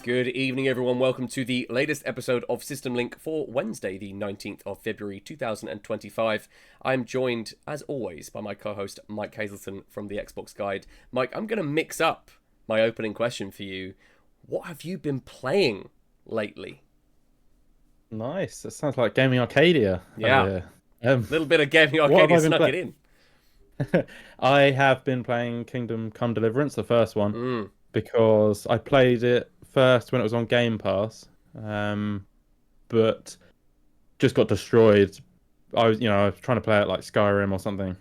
Good evening, everyone. Welcome to the latest episode of System Link for Wednesday, the 19th of February, 2025. I'm joined, as always, by my co-host, Mike Hazelton from the Xbox Guide. Mike, I'm going to mix up my opening question for you. What have you been playing lately? Nice. That sounds like Gaming Arcadia Yeah, over a here. little bit of Gaming What Arcadia have I been snuck it playing? in. I have been playing Kingdom Come Deliverance, the first one, Mm, because I played it first when it was on Game Pass, but just got destroyed. I was trying to play it like Skyrim or something.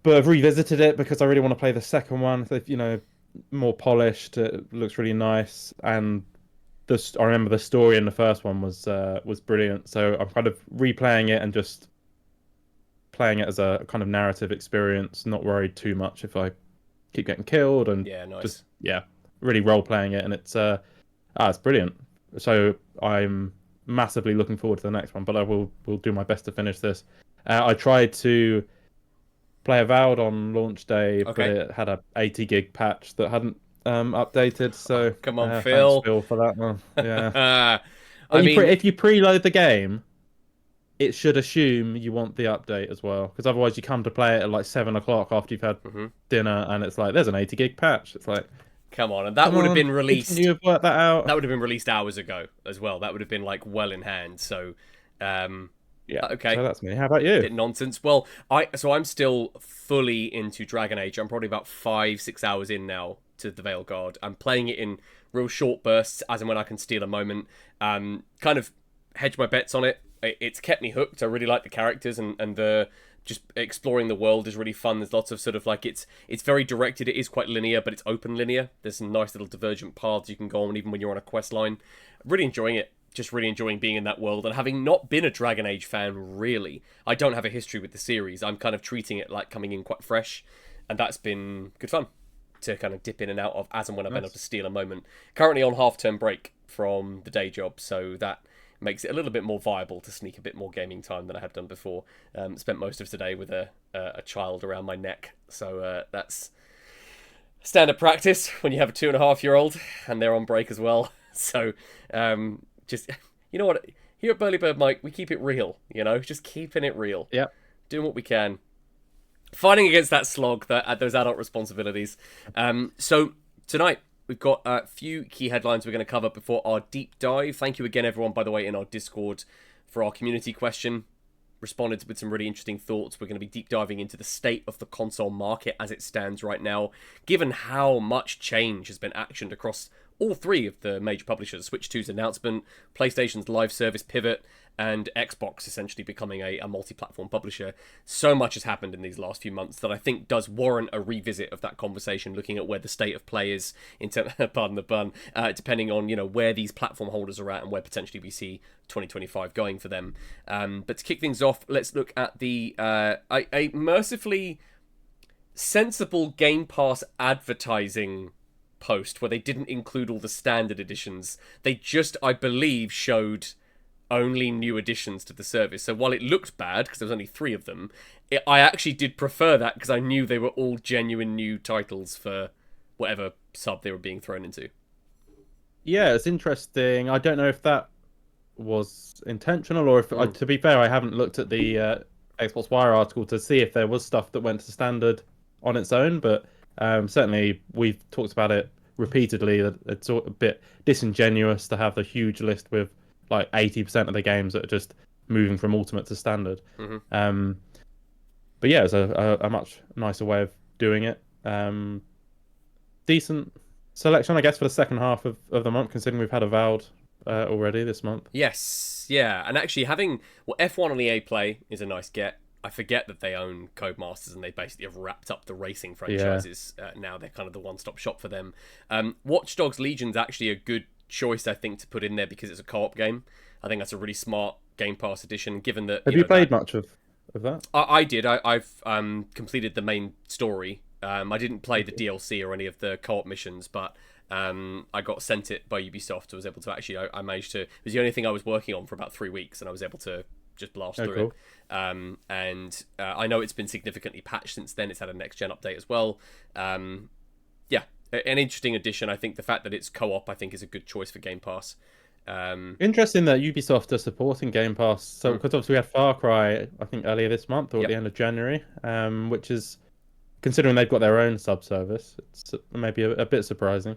But I've revisited it because I really want to play the second one. So, more polished. It looks really nice, and I remember the story in the first one was brilliant. So I'm kind of replaying it and just playing it as a kind of narrative experience, not worried too much if I keep getting killed, and yeah, nice. just really role playing it, and it's brilliant. So I'm massively looking forward to the next one, but I will do my best to finish this. I tried to play Avowed on launch day, but Okay. it had a 80 gig patch that hadn't updated. Oh, So come on, thanks, Phil. Phil, for that one. Yeah. I mean, If you preload the game, it should assume you want the update as well, because otherwise you come to play it at like 7 o'clock after you've had mhm. dinner, and it's like there's an 80 gig patch. It's like, Come on. And that come would have on, been couldn't released. you have worked that That out? would have been released hours ago as well. That would have been like well in hand. So, um, Yeah. So okay, that's me. How about you? bit nonsense. Well, I'm still fully into Dragon Age. I'm probably about 5-6 hours in now to the Veil Guard. I'm playing it in real short bursts, as and when I can steal a moment. Kind of hedge my bets on it. It's kept me hooked. I really like the characters, and the just exploring the world is really fun. There's lots of sort of like it's very directed. It is quite linear, but it's open linear. There's some nice little divergent paths you can go on even when you're on a quest line. Really enjoying it. Just really enjoying being in that world, and having not been a Dragon Age fan, really, I don't have a history with the series. I'm kind of treating it like coming in quite fresh, and that's been good fun to kind of dip in and out of as and when I've been able to Nice. steal a moment. Currently on half-term break from the day job, so that makes it a little bit more viable to sneak a bit more gaming time than I have done before. Spent most of today with a child around my neck, so that's standard practice when you have a 2.5-year-old and they're on break as well. So just you know what, here at Burly Bird Mike, we keep it real, just keeping it real, Yeah. doing what we can, fighting against that slog, that those adult responsibilities. So tonight we've got a few key headlines we're going to cover before our deep dive. Thank you again, everyone, by the way, in our Discord for our community question. Responded with some really interesting thoughts. We're going to be deep diving into the state of the console market as it stands right now, given how much change has been actioned across all three of the major publishers: Switch 2's announcement, PlayStation's live service pivot, and Xbox essentially becoming a multi-platform publisher. So much has happened in these last few months that I think does warrant a revisit of that conversation, looking at where the state of play is in pardon the pun, depending on where these platform holders are at and where potentially we see 2025 going for them. But to kick things off, let's look at the a mercifully sensible Game Pass advertising post where they didn't include all the standard editions. They just, I believe, showed only new additions to the service. So while it looked bad because there was only 3 of them, I actually did prefer that because I knew they were all genuine new titles for whatever sub they were being thrown into. Yeah, it's interesting. I don't know if that was intentional, or if, Mm. to be fair, I haven't looked at the Xbox Wire article to see if there was stuff that went to standard on its own. But certainly, we've talked about it repeatedly, that it's sort of a bit disingenuous to have the huge list with like 80% of the games that are just moving from Ultimate to Standard. Mm-hmm. Um, but yeah, it's a much nicer way of doing it. Decent selection, I guess, for the second half of the month, considering we've had Avowed already this month. Yes, yeah, and actually having F1 on EA Play is a nice get. I forget that they own Codemasters and they basically have wrapped up the racing Yeah. franchises. Now they're kind of the one-stop shop for them. Watch Dogs Legion's actually a good choice, I think, to put in there because it's a co-op game. I think that's a really smart Game Pass edition, given that Have you played much of that? I did. I've completed the main story. I didn't play the DLC or any of the co-op missions, but I got sent it by Ubisoft. I was able to actually. I managed to. It was the only thing I was working on for about 3 weeks, and I was able to just blast Oh, through cool. it. And I know it's been significantly patched since then. It's had a next gen update as well. Yeah, an interesting addition. I think the fact that it's co-op, I think, is a good choice for Game Pass. Interesting that Ubisoft are supporting Game Pass. So, Mm, because obviously we had Far Cry, I think earlier this month or at yep. the end of January, which is considering they've got their own sub-service, it's maybe a bit surprising.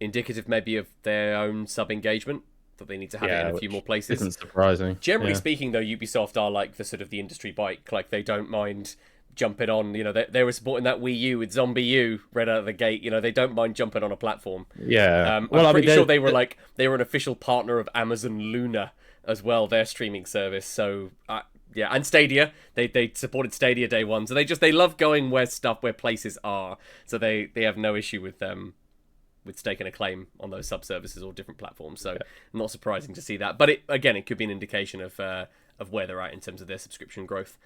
Indicative maybe of their own sub-engagement, that they need to have it in Yeah, a few more which places. isn't surprising. Generally Yeah, speaking, though, Ubisoft are like the sort of the industry bike. Like, they don't mind jumping on. They were supporting that Wii U with Zombie U right out of the gate. They don't mind jumping on a platform. yeah. I'm Well, I mean, pretty sure they were an official partner of Amazon Luna as well, their streaming service. So yeah, and Stadia. They supported Stadia day one. So they love going where places are. So they have no issue with staking a claim on those sub-services or different platforms. So not surprising to see that. But it could be an indication of where they're at in terms of their subscription growth.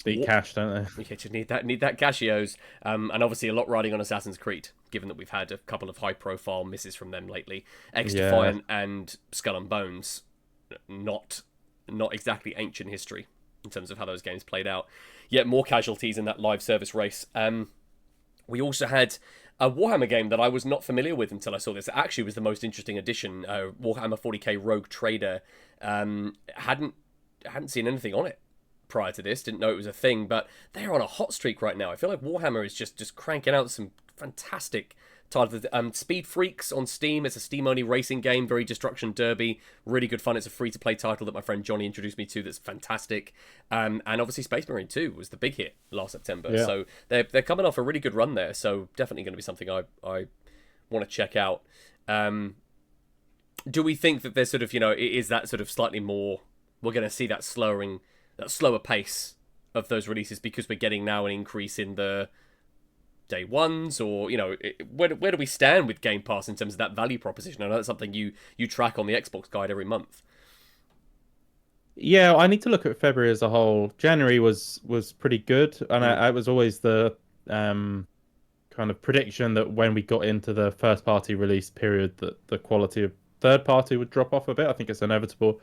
beat cash, don't they? You just need that Cashios, and obviously a lot riding on Assassin's Creed, given that we've had a couple of high-profile misses from them lately. X Yeah. Defiant and Skull and Bones, not exactly ancient history in terms of how those games played out. Yet more casualties in that live service race. We also had a Warhammer game that I was not familiar with until I saw this. It actually was the most interesting addition. Warhammer 40k Rogue Trader. Hadn't seen anything on it prior to this, didn't know it was a thing, but they're on a hot streak right now. I feel like Warhammer is just cranking out some fantastic titles. Speed Freaks on Steam. It's a Steam-only racing game, very Destruction Derby, really good fun. It's a free-to-play title that my friend Johnny introduced me to that's fantastic. And obviously Space Marine 2 was the big hit last September. Yeah. So they're coming off a really good run there, so definitely going to be something I want to check out. Do we think that there's sort of, is that sort of slightly more, we're going to see that slower pace of those releases because we're getting now an increase in the day ones, or where do we stand with Game Pass in terms of that value proposition? I know that's something you track on the Xbox guide every month. Yeah, I need to look at February as a whole. January was pretty good, and I was always the kind of prediction that when we got into the first party release period, that the quality of third party would drop off a bit. I think it's inevitable.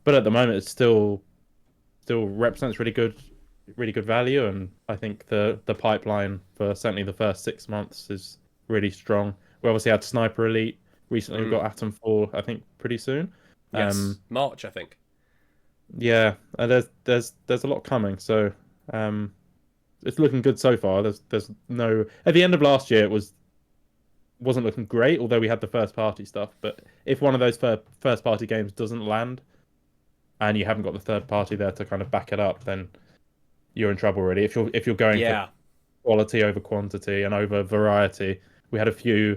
But at the moment, it still represents really good value, and I think the pipeline for certainly the first 6 months is really strong. We obviously had Sniper Elite recently. We've got Atom 4, I think, pretty soon. Yes, March, I think. Yeah, there's a lot coming, so it's looking good so far. There's no, at the end of last year it wasn't looking great, although we had the first party stuff. But if one of those first party games doesn't land, and you haven't got the third party there to kind of back it up, then you're in trouble really. If you're going for quality over quantity and over variety, we had a few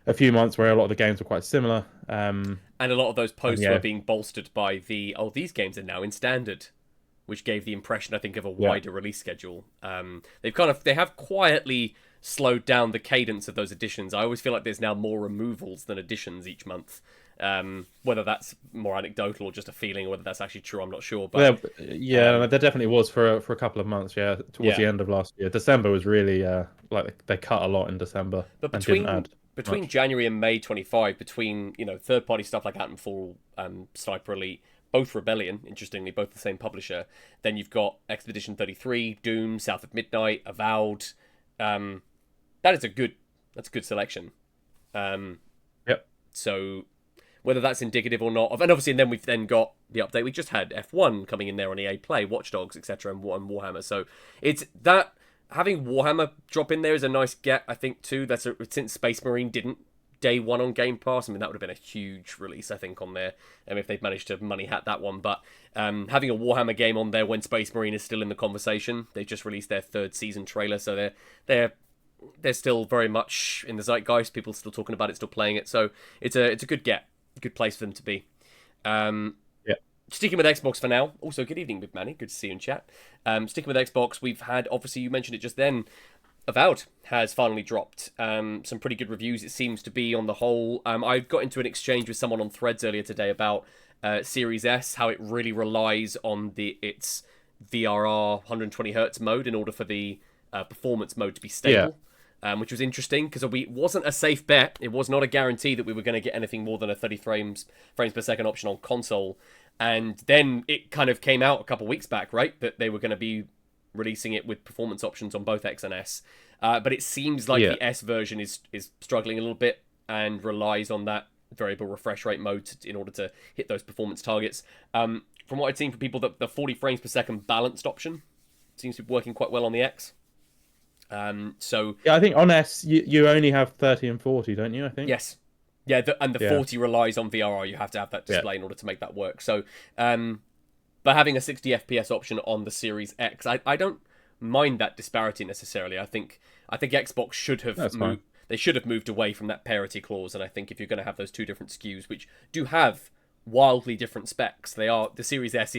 months where a lot of the games were quite similar. And a lot of those posts were being bolstered by these games are now in standard, which gave the impression, I think, of a wider release schedule. They have quietly slowed down the cadence of those additions. I always feel like there's now more removals than additions each month. Whether that's more anecdotal or just a feeling, or whether that's actually true, I'm not sure. But there definitely was for a couple of months. Yeah, towards the end of last year, December was really like they cut a lot in December. But and didn't add between much. January and May 25, between third party stuff like Atom 4, Sniper Elite, both Rebellion, interestingly, both the same publisher. Then you've got Expedition 33, Doom, South of Midnight, Avowed. That's a good selection. Yep. So whether that's indicative or not, and obviously, and then we've then got the update we just had, F1 coming in there on EA Play, Watch Dogs, etc., and Warhammer. So it's that having Warhammer drop in there is a nice get, I think, too. Since Space Marine didn't day one on Game Pass, I mean, that would have been a huge release, I think, on there, if they'd managed to money hat that one. But having a Warhammer game on there when Space Marine is still in the conversation, they've just released their third season trailer, so they're still very much in the zeitgeist. People still talking about it, still playing it. So it's a good get, a good place for them to be. Sticking with Xbox for now. Also, good evening, Big Manny. Good to see you in chat. Sticking with Xbox, we've had, obviously, you mentioned it just then, Avowed has finally dropped some pretty good reviews, it seems to be, on the whole. I got into an exchange with someone on Threads earlier today about Series S, how it really relies on its VRR 120Hz mode in order for the performance mode to be stable. which was interesting because it wasn't a safe bet. It was not a guarantee that we were going to get anything more than a 30 frames per second option on console. And then it kind of came out a couple weeks back, right, that they were going to be releasing it with performance options on both X and S. But it seems like the S version is struggling a little bit and relies on that variable refresh rate mode in order to hit those performance targets. From what I've seen from people, the 40 frames per second balanced option seems to be working quite well on the X. So yeah, I think on S you only have 30 and 40, don't you? I think. yes, yeah, and the 40 relies on VRR. You have to have that display in order to make that work. So, but having a 60 FPS option on the Series X, I don't mind that disparity necessarily. I think Xbox should have moved. They should have moved away from that parity clause. And I think if you're going to have those two different SKUs, which do have wildly different specs, the Series S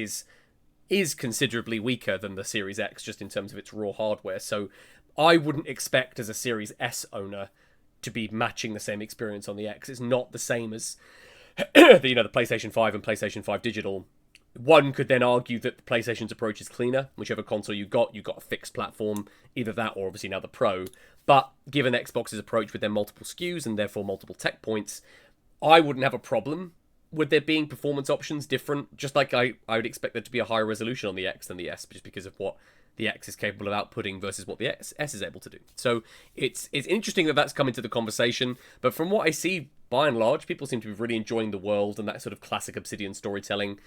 is considerably weaker than the Series X just in terms of its raw hardware. So I wouldn't expect as a Series S owner to be matching the same experience on the X. It's not the same as the PlayStation 5 and PlayStation 5 Digital. One could then argue that the PlayStation's approach is cleaner. Whichever console you got a fixed platform, either that or obviously now the Pro. But given Xbox's approach with their multiple SKUs and therefore multiple tech points, I wouldn't have a problem with there being performance options different. Just like I would expect there to be a higher resolution on the X than the S, just because of what the X is capable of outputting versus what the S is able to do. So it's interesting that that's come into the conversation. But from what I see, by and large, people seem to be really enjoying the world and that sort of classic Obsidian storytelling.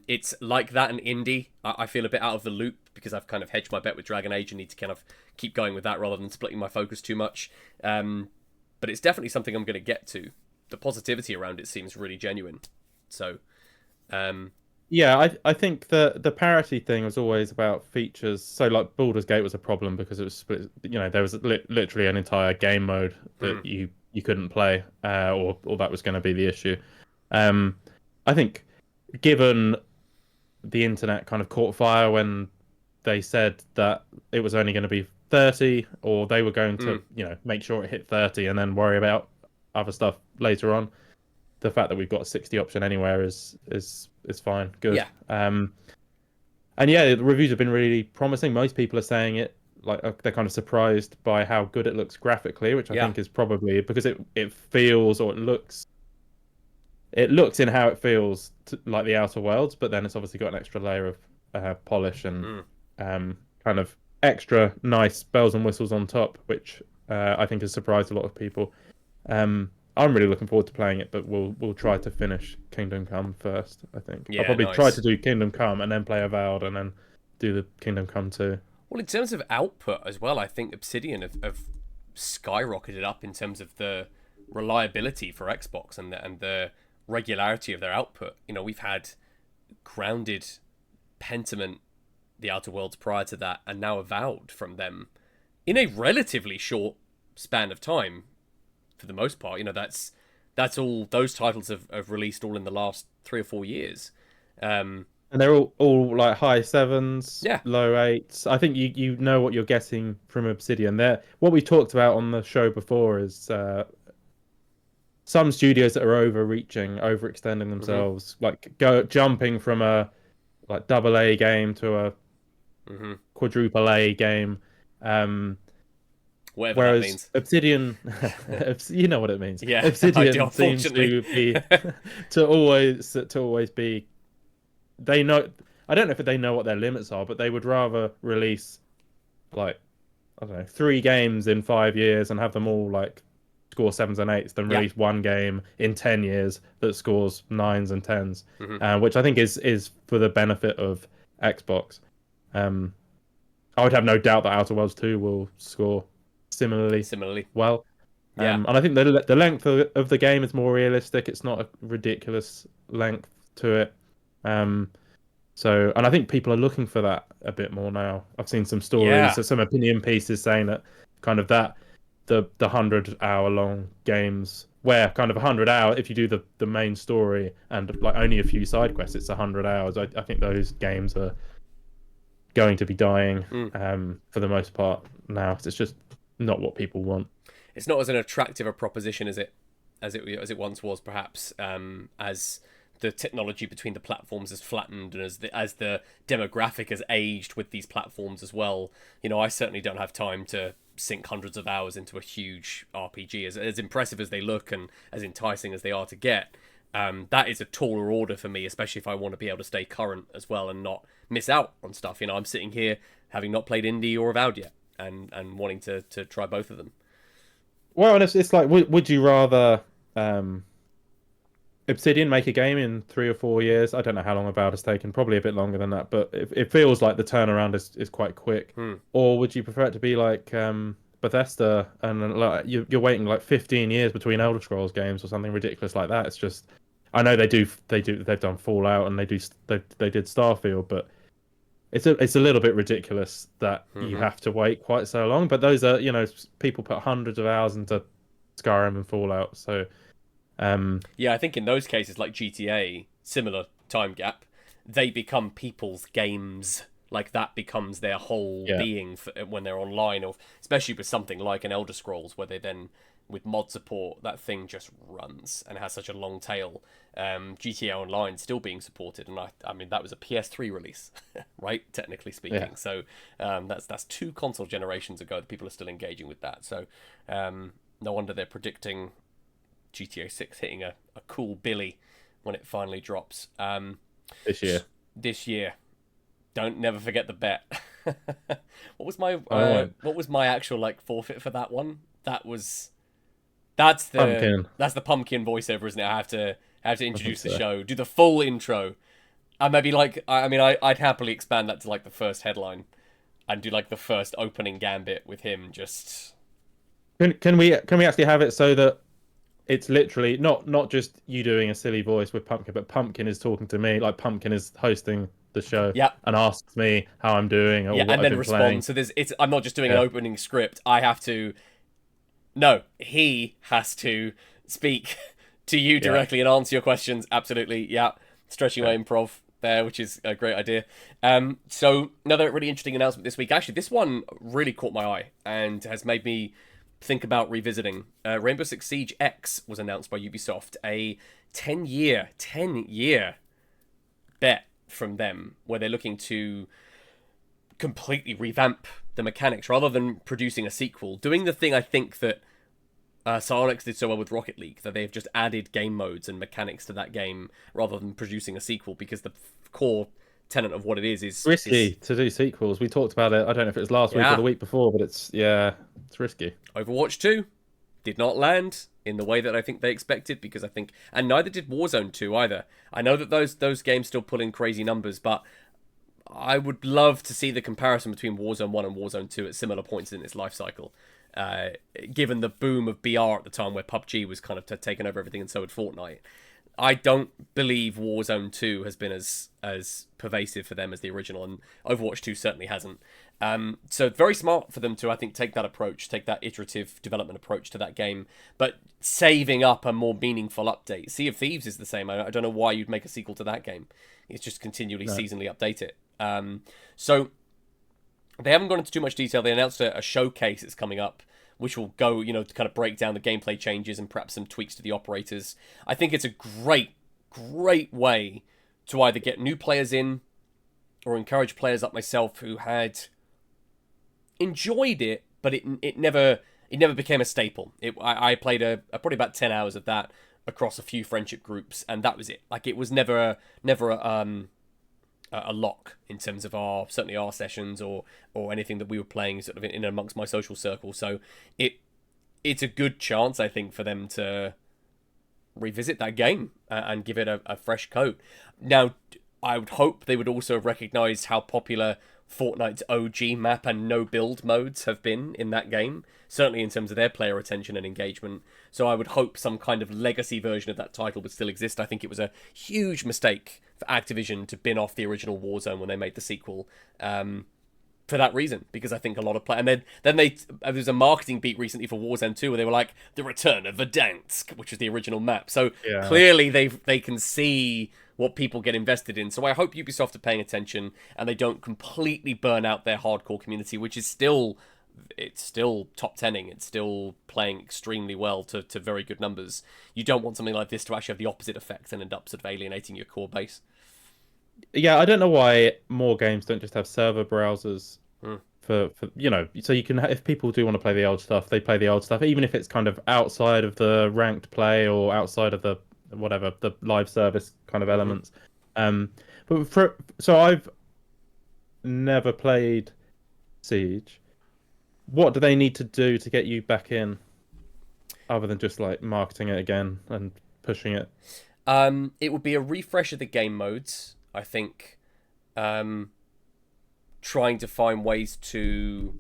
It's like that in indie. I feel a bit out of the loop because I've kind of hedged my bet with Dragon Age and need to kind of keep going with that rather than splitting my focus too much. But it's definitely something I'm going to get to. The positivity around it seems really genuine. So, yeah, I think the parity thing was always about features. So like Baldur's Gate was a problem because it was split. There was literally an entire game mode that you couldn't play, or that was going to be the issue. I think given the internet kind of caught fire when they said that it was only going to be 30, or they were going to make sure it hit 30 and then worry about other stuff later on. The fact that we've got a 60 option anywhere is fine, good. Yeah. And yeah, the reviews have been really promising. Most people are saying it like they're kind of surprised by how good it looks graphically, which I think is probably because it feels, or it looks in how it feels like the Outer Worlds, but then it's obviously got an extra layer of polish and kind of extra nice bells and whistles on top, which I think has surprised a lot of people. I'm really looking forward to playing it, but we'll try to finish Kingdom Come first, I think. Yeah, I'll probably try to do Kingdom Come and then play Avowed and then do the Kingdom Come 2. Well, in terms of output as well, I think Obsidian have skyrocketed up in terms of the reliability for Xbox and the regularity of their output. We've had Grounded, Pentiment, The Outer Worlds prior to that, and now Avowed from them in a relatively short span of time. For the most part, that's all. Those titles have released all in the last 3 or 4 years, and they're all like high 7s, low 8s. I think you know what you're getting from Obsidian. What we talked about on the show before is some studios that are overextending themselves, like jumping from a like AA game to a quadruple A game. Whatever Whereas that means. Obsidian, you know what it means. Yeah, Obsidian seems to be to always be. They know. I don't know if they know what their limits are, but they would rather release like 3 games in 5 years and have them all like score 7s and 8s than release one game in 10 years that scores 9s and 10s, which I think is for the benefit of Xbox. I would have no doubt that Outer Worlds 2 will score similarly well. And I think the length of the game is more realistic. It's not a ridiculous length to it. And I think people are looking for that a bit more now. I've seen some stories, some opinion pieces saying that kind of the 100-hour long games, where kind of 100 hours, if you do the main story and like only a few side quests, it's 100 hours. I think those games are going to be dying for the most part now. It's just not what people want. It's not as an attractive a proposition as it once was, perhaps, as the technology between the platforms has flattened and as the demographic has aged with these platforms as well. I certainly don't have time to sink hundreds of hours into a huge RPG. As impressive as they look and as enticing as they are to get, that is a taller order for me, especially if I want to be able to stay current as well and not miss out on stuff. I'm sitting here having not played Indie or Avowed yet, and wanting to try both of them. Well, and it's like, would you rather Obsidian make a game in 3 or 4 years? I don't know how long Avowed has taken, probably a bit longer than that, but it feels like the turnaround is quite quick. Or would you prefer it to be like Bethesda, and like you're waiting like 15 years between Elder Scrolls games or something ridiculous like that? It's just, I know they've done Fallout and they did Starfield, but it's a little bit ridiculous that you have to wait quite so long. But those are, people put hundreds of hours into Skyrim and Fallout, so yeah, I think in those cases, like GTA, similar time gap, they become people's games. Like that becomes their whole being when they're online, or especially with something like an Elder Scrolls, where they then, with mod support, that thing just runs and has such a long tail. GTA Online still being supported, and I mean that was a PS3 release, right? Technically speaking, so that's 2 console generations ago that people are still engaging with that. So no wonder they're predicting GTA 6 hitting a cool Billy when it finally drops. This year. Don't never forget the bet. What was my actual like forfeit for that one? That's the pumpkin voiceover, isn't it? I have to introduce the show, do the full intro. And maybe like I'd happily expand that to like the first headline and do like the first opening gambit with him just. Can we actually have it so that it's literally not just you doing a silly voice with Pumpkin, but Pumpkin is talking to me, like Pumpkin is hosting the show, and asks me how I'm doing, or what and then I've been respond. playing. So I'm not just doing an opening script. I have to. No, he has to speak to you directly and answer your questions. Absolutely, stretching my improv there, which is a great idea. So another really interesting announcement this week. Actually, this one really caught my eye and has made me think about revisiting. Rainbow Six Siege X was announced by Ubisoft, a 10-year bet from them, where they're looking to completely revamp the mechanics rather than producing a sequel, doing the thing I think that Psyonix did so well with Rocket League, that they've just added game modes and mechanics to that game rather than producing a sequel, because the core tenet of what it is risky to do sequels. We talked about it, I don't know if it was last week or the week before, but it's risky. Overwatch 2 did not land in the way that I think they expected, because I think, and neither did Warzone 2 either. I know that those games still pull in crazy numbers, but I would love to see the comparison between Warzone 1 and Warzone 2 at similar points in its life cycle. Given the boom of BR at the time, where PUBG was kind of taken over everything, and so had Fortnite. I don't believe Warzone 2 has been as pervasive for them as the original, and Overwatch 2 certainly hasn't. So very smart for them to, I think, take that approach, take that iterative development approach to that game, but saving up a more meaningful update. Sea of Thieves is the same. I don't know why you'd make a sequel to that game. It's just continually seasonally update it. So they haven't gone into too much detail. They announced a showcase that's coming up, which will go, to kind of break down the gameplay changes and perhaps some tweaks to the operators. I think it's a great way to either get new players in or encourage players like myself who had enjoyed it, but it never became a staple. I played probably about 10 hours of that across a few friendship groups, and that was it. Like, it was never a lock in terms of certainly our sessions or anything that we were playing sort of in amongst my social circle. So it's a good chance, I think, for them to revisit that game and give it a fresh coat. Now, I would hope they would also have recognised how popular Fortnite's OG map and no build modes have been in that game, certainly in terms of their player attention and engagement. So I would hope some kind of legacy version of that title would still exist. I think it was a huge mistake for Activision to bin off the original Warzone when they made the sequel, for that reason, because I think a lot of players, and then there was a marketing beat recently for Warzone 2 where they were like, the return of Verdansk, which was the original map. So clearly they can see what people get invested in. So I hope Ubisoft are paying attention and they don't completely burn out their hardcore community, which is still top 10ing. It's still playing extremely well to very good numbers. You don't want something like this to actually have the opposite effect and end up sort of alienating your core base. Yeah, I don't know why more games don't just have server browsers for so you can if people do want to play the old stuff, they play the old stuff, even if it's kind of outside of the ranked play or outside of the whatever the live service kind of Hmm. elements. Um, so I've never played Siege. What do they need to do to get you back in, other than just like marketing it again and pushing it? It would be a refresh of the game modes, I think. Um, Trying to find ways to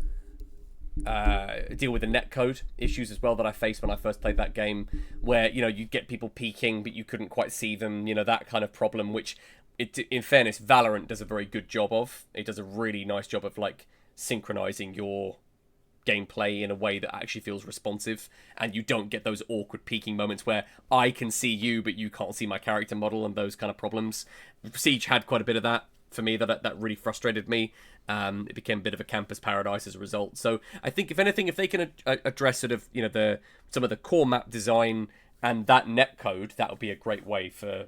deal with the netcode issues as well that I faced when I first played that game, where you'd get people peeking but you couldn't quite see them, that kind of problem, which in fairness Valorant does a very good job of. It does a really nice job of like synchronizing your gameplay in a way that actually feels responsive, and you don't get those awkward peeking moments where I can see you but you can't see my character model and those kind of problems. Siege had quite a bit of that for me, that really frustrated me. It became a bit of a campus paradise as a result. So I think if anything, if they can address sort of some of the core map design and that netcode, that would be a great way for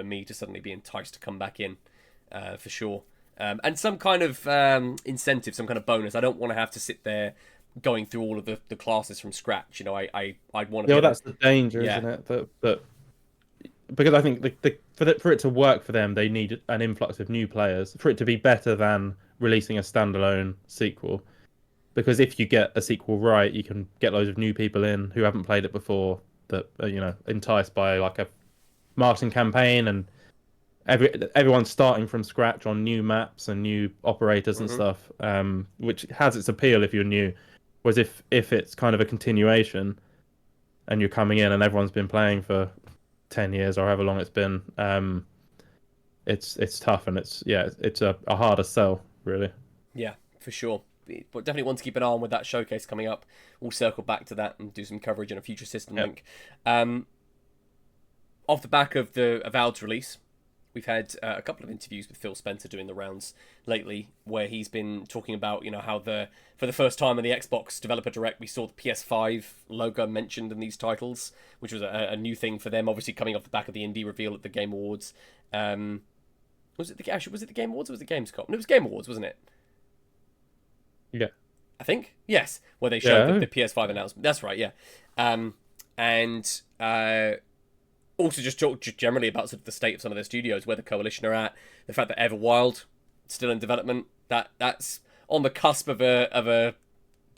me to suddenly be enticed to come back in, for sure. And some kind of incentive, some kind of bonus. I don't want to have to sit there going through all of the classes from scratch. I'd want to Yeah, be well, able that's the danger, yeah. isn't it? That because I think for it to work for them, they need an influx of new players for it to be better than releasing a standalone sequel. Because if you get a sequel right, you can get loads of new people in who haven't played it before that are, enticed by like a marketing campaign, and everyone's starting from scratch on new maps and new operators and Hmm. stuff, which has its appeal if you're new. Whereas if it's kind of a continuation and you're coming in and everyone's been playing for 10 years or however long it's been, it's tough, and it's a harder sell, really. Yeah, for sure. But definitely want to keep an eye on with that showcase coming up. We'll circle back to that and do some coverage on a future system Yeah. link. Um, Off the back of the Avowed's release, we've had a couple of interviews with Phil Spencer doing the rounds lately, where he's been talking about how for the first time in the Xbox Developer Direct we saw the PS5 logo mentioned in these titles, which was a new thing for them. Obviously coming off the back of the indie reveal at the Game Awards. Was it the Game Awards or was it Gamescom? No, it was Game Awards, wasn't it? Yeah. I think yes, where they showed Yeah. the PS5 announcement. That's right, yeah. And also just talk generally about sort of the state of some of their studios, where the coalition are at, the fact that Everwild still in development. That's on the cusp of a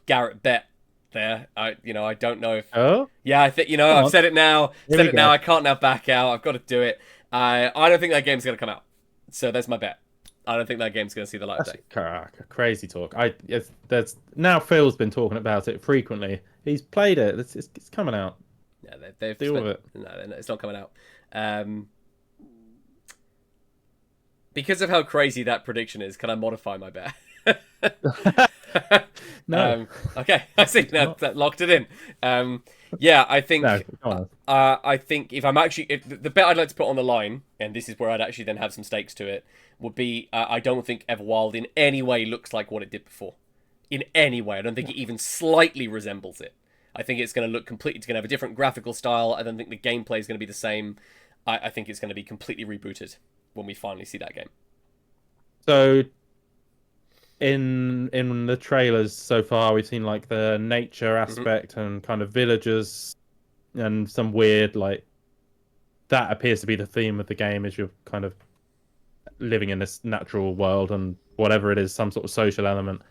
Garrett bet there. I don't know if Oh, yeah, I think come I've on. said it now. Here Said we it now. go. I can't now back out. I've got to do it. I don't think that game's gonna come out. So there's my bet. I don't think that game's gonna see the light of That's day. crazy talk. There's now Phil's been talking about it frequently. He's played it. It's coming out. Yeah, they've Deal with spent. it. No, it's not coming out. Um, because of how crazy that prediction is, can I modify my bet? No, Okay, I see. it's Now not. that locked it in. Yeah, I No, think. come on. I think if the bet I'd like to put on the line, and this is where I'd actually then have some stakes to it, would be I don't think Everwild in any way looks like what it did before. In any way, I don't think it even slightly resembles it. I think it's going to look completely. It's going to have a different graphical style. I don't think the gameplay is going to be the same. I think it's going to be completely rebooted when we finally see that game. So in the trailers so far, we've seen like the nature Hmm. aspect and kind of villagers and some weird like that appears to be the theme of the game is you're kind of living in this natural world and whatever it is, some sort of social element.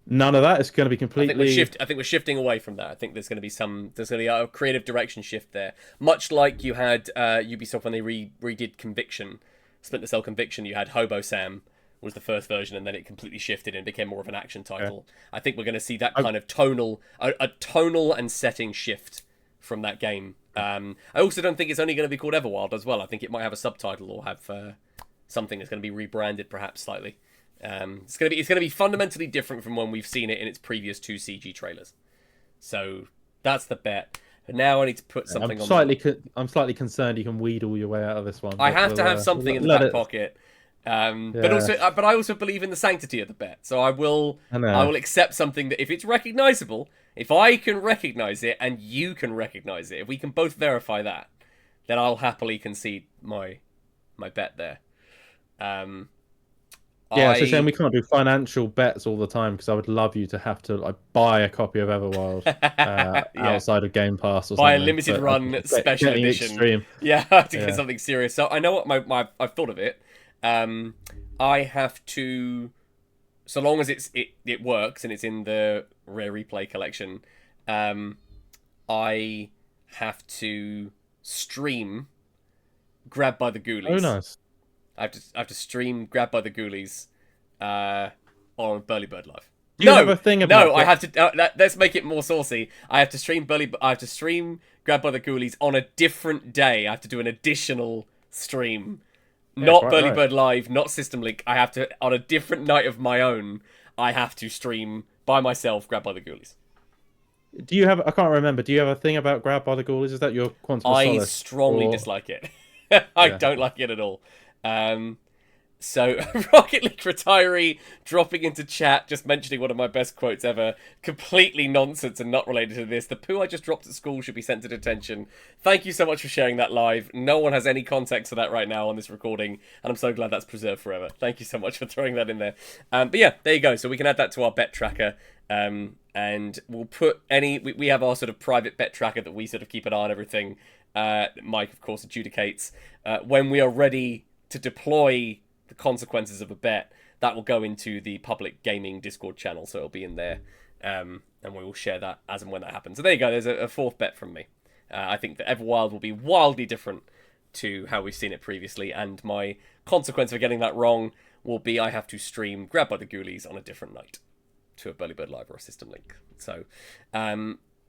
None of that is going to be completely. I think we're shifting away from that. I think there's going to be there's going to be a creative direction shift there, much like you had Ubisoft when they redid Conviction, Splinter Cell Conviction. You had Hobo Sam was the first version, and then it completely shifted and became more of an action Yeah. title. I think we're going to see that I, kind of a tonal and setting shift from that game. I also don't think it's only going to be called Everwild as well. I think it might have a subtitle or have something that's going to be rebranded perhaps slightly. It's gonna be fundamentally different from when we've seen it in its previous two CG trailers. So that's the bet. But now I need to put something on the. I'm slightly concerned you can wheedle your way out of this one, I but have to have something in the let back it. pocket. Yeah, But I also believe in the sanctity of the bet. So I I know. will accept something that if it's recognizable, if I can recognize it and you can recognize it, if we can both verify that, then I'll happily concede my bet there. Um, Yeah, it's a shame I we can't do financial bets all the time because I would love you to have to like buy a copy of Everworld yeah, outside of Game Pass or buy a something. limited But I run special getting edition. extreme. Yeah, I have to get Yeah. something serious. So I know what my I've thought of it. Um, I have to, so long as it works and it's in the rare replay collection. Um, I have to stream Grab by the Oh, Ghoulies. nice. I have to stream Grab by the Ghoulies, uh, on Burly Bird Live. Do you have No, a thing no, about I have to. Let's make it more saucy. I have to stream Burly. I have to stream Grab by the Ghoulies on a different day. I have to do an additional stream, Yeah, not quite Burly right. Bird Live, not System Link. I have to, on a different night of my own. I have to stream by myself Grab by the Ghoulies. Do you have? I can't remember. Do you have a thing about Grab by the Ghoulies? Is that your Quantum of I Solace? strongly Or dislike it. I yeah, don't like it at all. Um, So, Rocket League retiree dropping into chat, just mentioning one of my best quotes ever. Completely nonsense and not related to this. The poo I just dropped at school should be sent to detention. Thank you so much for sharing that live. No one has any context for that right now on this recording, and I'm so glad that's preserved forever. Thank you so much for throwing that in there. But yeah, there you go. So we can add that to our bet tracker. And we'll put any... We have our sort of private bet tracker that we sort of keep an eye on everything. Mike, of course, adjudicates. When we are ready to deploy the consequences of a bet, that will go into the public gaming Discord channel, so it'll be in there, and we will share that as and when that happens. So there you go, there's a fourth bet from me. I think that Everwild will be wildly different to how we've seen it previously, and my consequence for getting that wrong will be I have to stream Grab by the Ghoulies on a different night to a Burly Bird Live or a System Link. So,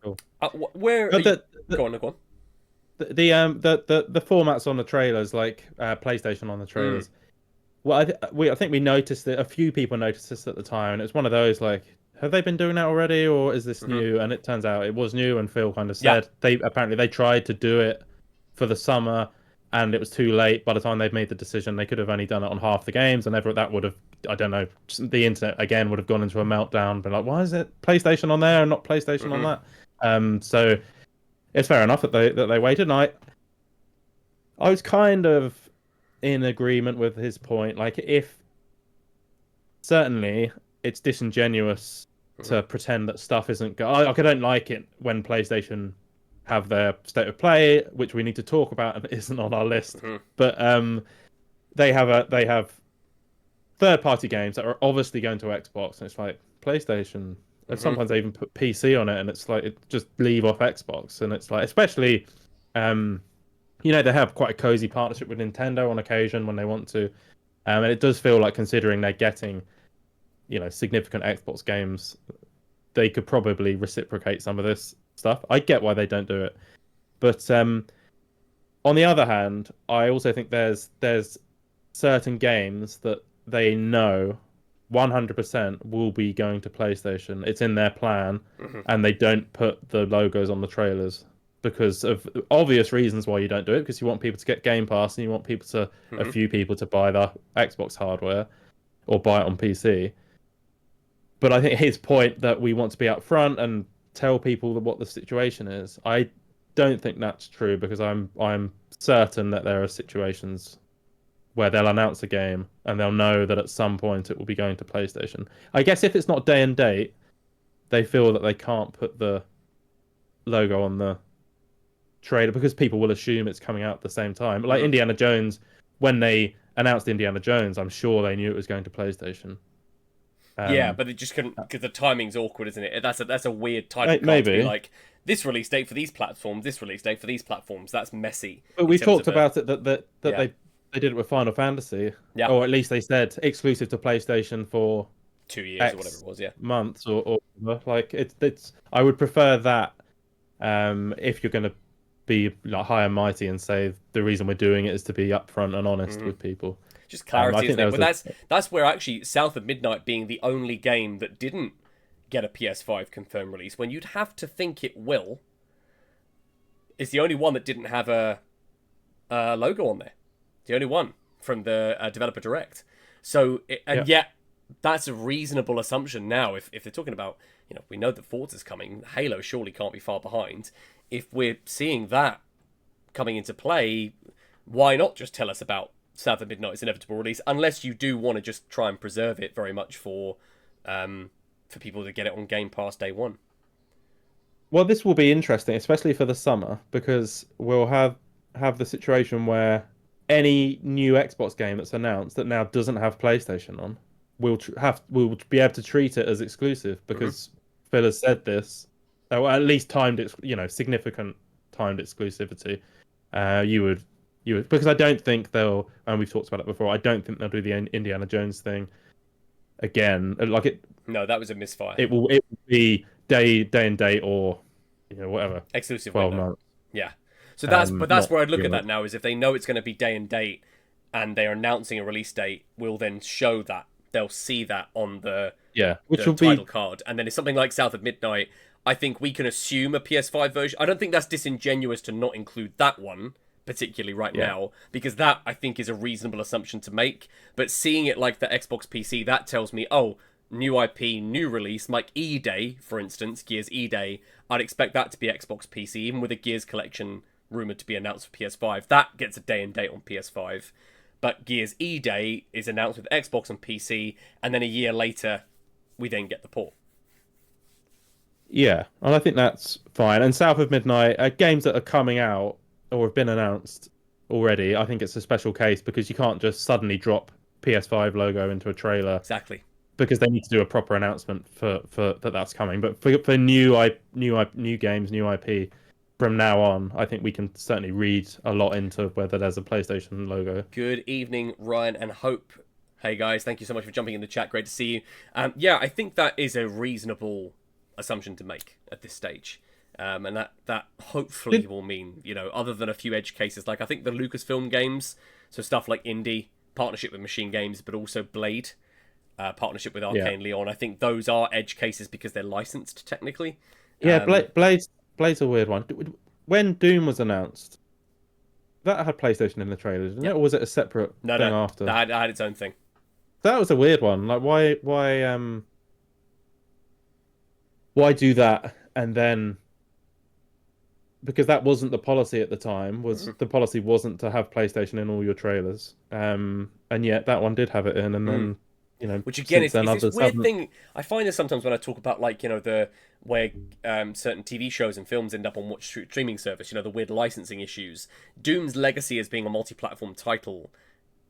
cool. where are you... Go on, go on. The formats on the trailers, like PlayStation on the trailers. Well, I think we noticed that a few people noticed this at the time, and it's one of those like, have they been doing that already, or is this new? And it turns out it was new, and Phil kind of Yeah. said they tried to do it for the summer, and it was too late. By the time they've made the decision, they could have only done it on half the games, and that would have, I don't know, the internet again would have gone into a meltdown, been like, why is it PlayStation on there and not PlayStation on that? So it's fair enough that they waited. And I was kind of in agreement with his point. Like, if certainly it's disingenuous to pretend that stuff isn't go. I don't like it when PlayStation have their state of play, which we need to talk about and isn't on our list. But they have third party games that are obviously going to Xbox, and it's like PlayStation. And sometimes they even put PC on it, and it's like it just leave off Xbox, and it's like, especially they have quite a cozy partnership with Nintendo on occasion when they want to. And it does feel like, considering they're getting, significant Xbox games, they could probably reciprocate some of this stuff. I get why they don't do it. But on the other hand, I also think there's certain games that they know 100% will be going to PlayStation. It's in their plan, and they don't put the logos on the trailers because of obvious reasons why you don't do it, because you want people to get Game Pass and you want a few people to buy the Xbox hardware or buy it on PC. But I think his point that we want to be upfront and tell people what the situation is, I don't think that's true, because I'm certain that there are situations where they'll announce a game and they'll know that at some point it will be going to PlayStation. I guess if it's not day and date, they feel that they can't put the logo on the trailer because people will assume it's coming out at the same time. Like Indiana Jones, when they announced Indiana Jones, I'm sure they knew it was going to PlayStation. Yeah, but it just couldn't, because the timing's awkward, isn't it? That's a weird type of card maybe to be like, this release date for these platforms, this release date for these platforms. That's messy. But we talked about it that they did it with Final Fantasy, or at least they said exclusive to PlayStation for 2 years X or whatever it was. Yeah, months or like it's. I would prefer that if you're going to be like high and mighty and say the reason we're doing it is to be upfront and honest with people. Just clarity, isn't it? But that's where actually South of Midnight being the only game that didn't get a PS5 confirmed release, when you'd have to think it will, is the only one that didn't have a logo on there. The only one from the developer direct. So, yet that's a reasonable assumption now. If they're talking about, we know that Forza's coming, Halo surely can't be far behind. If we're seeing that coming into play, why not just tell us about South of Midnight's inevitable release, unless you do want to just try and preserve it very much for people to get it on Game Pass day one. Well, this will be interesting, especially for the summer, because we'll have the situation where any new Xbox game that's announced that now doesn't have PlayStation on, we'll be able to treat it as exclusive because Phil has said this, or at least significant timed exclusivity. You would because I don't think they'll, and we've talked about it before. I don't think they'll do the Indiana Jones thing again. Like it. No, that was a misfire. It will be day and date or whatever Exclusive 12 window. months. Yeah. So that's where I'd look at much. that now is if they know it's going to be day and date and they're announcing a release date, we'll then show that. They'll see that on the which the will title be card. And then it's something like South of Midnight. I think we can assume a PS5 version. I don't think that's disingenuous to not include that one, particularly right now, because that, I think, is a reasonable assumption to make. But seeing it like the Xbox PC, that tells me, new IP, new release, like E-Day, for instance, Gears E-Day, I'd expect that to be Xbox PC, even with a Gears collection rumoured to be announced for PS5. That gets a day and date on PS5. But Gears E-Day is announced with Xbox and PC, and then a year later, we then get the port. Yeah, and I think that's fine. And South of Midnight, games that are coming out or have been announced already, I think it's a special case because you can't just suddenly drop PS5 logo into a trailer. Exactly. Because they need to do a proper announcement for that's coming. But for new games, new IP, from now on, I think we can certainly read a lot into whether there's a PlayStation logo. Good evening, Ryan and Hope. Hey guys, thank you so much for jumping in the chat. Great to see you. I think that is a reasonable assumption to make at this stage. And that hopefully will mean, other than a few edge cases, like I think the Lucasfilm games, so stuff like Indie, partnership with Machine Games, but also Blade, partnership with Arcane Leon. I think those are edge cases because they're licensed technically. Yeah, Blade's a weird one. When Doom was announced, that had PlayStation in the trailer, didn't it? Or was it a separate thing after? That had its own thing. That was a weird one. Like, why do that and then? Because that wasn't the policy at the time. The policy wasn't to have PlayStation in all your trailers, and yet that one did have it in, and then which again is this weird haven't. thing. I find this sometimes when I talk about where certain TV shows and films end up on what streaming service. The weird licensing issues. Doom's legacy as being a multi-platform title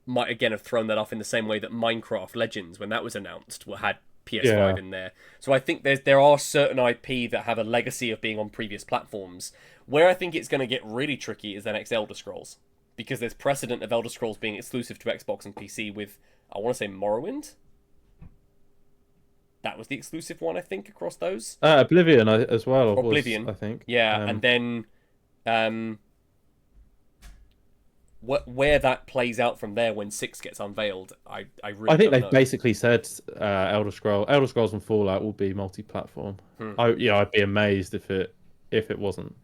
might again have thrown that off in the same way that Minecraft Legends, when that was announced, had PS5 in there. So I think there are certain IP that have a legacy of being on previous platforms. Where I think it's going to get really tricky is the next Elder Scrolls, because there's precedent of Elder Scrolls being exclusive to Xbox and PC with, I want to say, Morrowind. That was the exclusive one, I think, across those. Oblivion as well. Oblivion, I think. Yeah, and then where that plays out from there when 6 gets unveiled, I think they've basically said Elder Scrolls and Fallout will be multi-platform. I'd be amazed if it wasn't.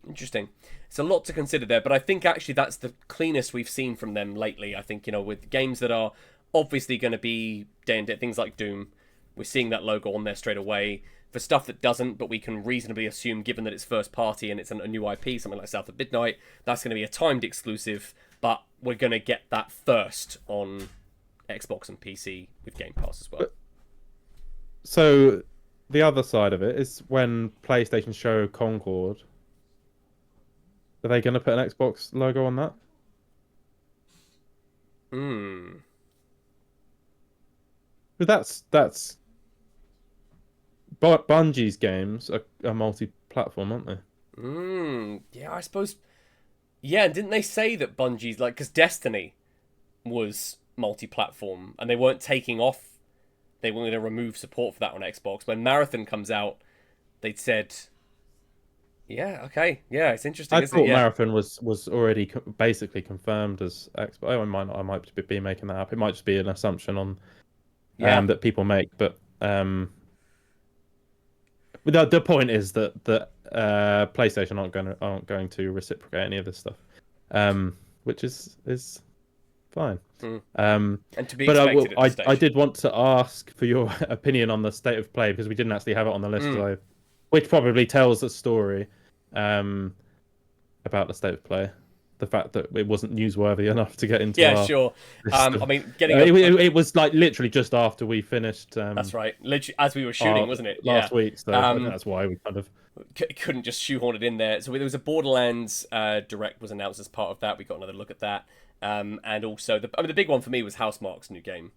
Interesting. It's a lot to consider there, but I think actually that's the cleanest we've seen from them lately. I think, with games that are obviously going to be day and date, things like Doom, we're seeing that logo on there straight away. For stuff that doesn't, but we can reasonably assume, given that it's first party and it's a new IP, something like South of Midnight, that's going to be a timed exclusive, but we're going to get that first on Xbox and PC with Game Pass as well. So the other side of it is when PlayStation show Concord, are they going to put an Xbox logo on that? But that's Bungie's games are multi-platform, aren't they? Yeah, I suppose. Yeah, didn't they say that Bungie's because Destiny was multi-platform and they weren't taking off? They wanted to remove support for that on Xbox. When Marathon comes out, they'd said, "Yeah, okay, yeah, it's interesting." I thought Marathon was already basically confirmed as Xbox. I might be making that up. It might just be an assumption on that people make, but the point is that PlayStation aren't going to reciprocate any of this stuff, which is fine. And to be expected at this stage. I did want to ask for your opinion on the state of play because we didn't actually have it on the list, which probably tells the story. about the state of play. The fact that it wasn't newsworthy enough to get into Yeah, our sure. list I of. mean, getting It was like literally just after we finished that's right. Literally, as we were shooting, our wasn't it? Yeah. last week, so I think that's why we kind of. Couldn't just shoehorn it in there. So there was a Borderlands direct was announced as part of that. We got another look at that, and also the big one for me was Housemarque's new game,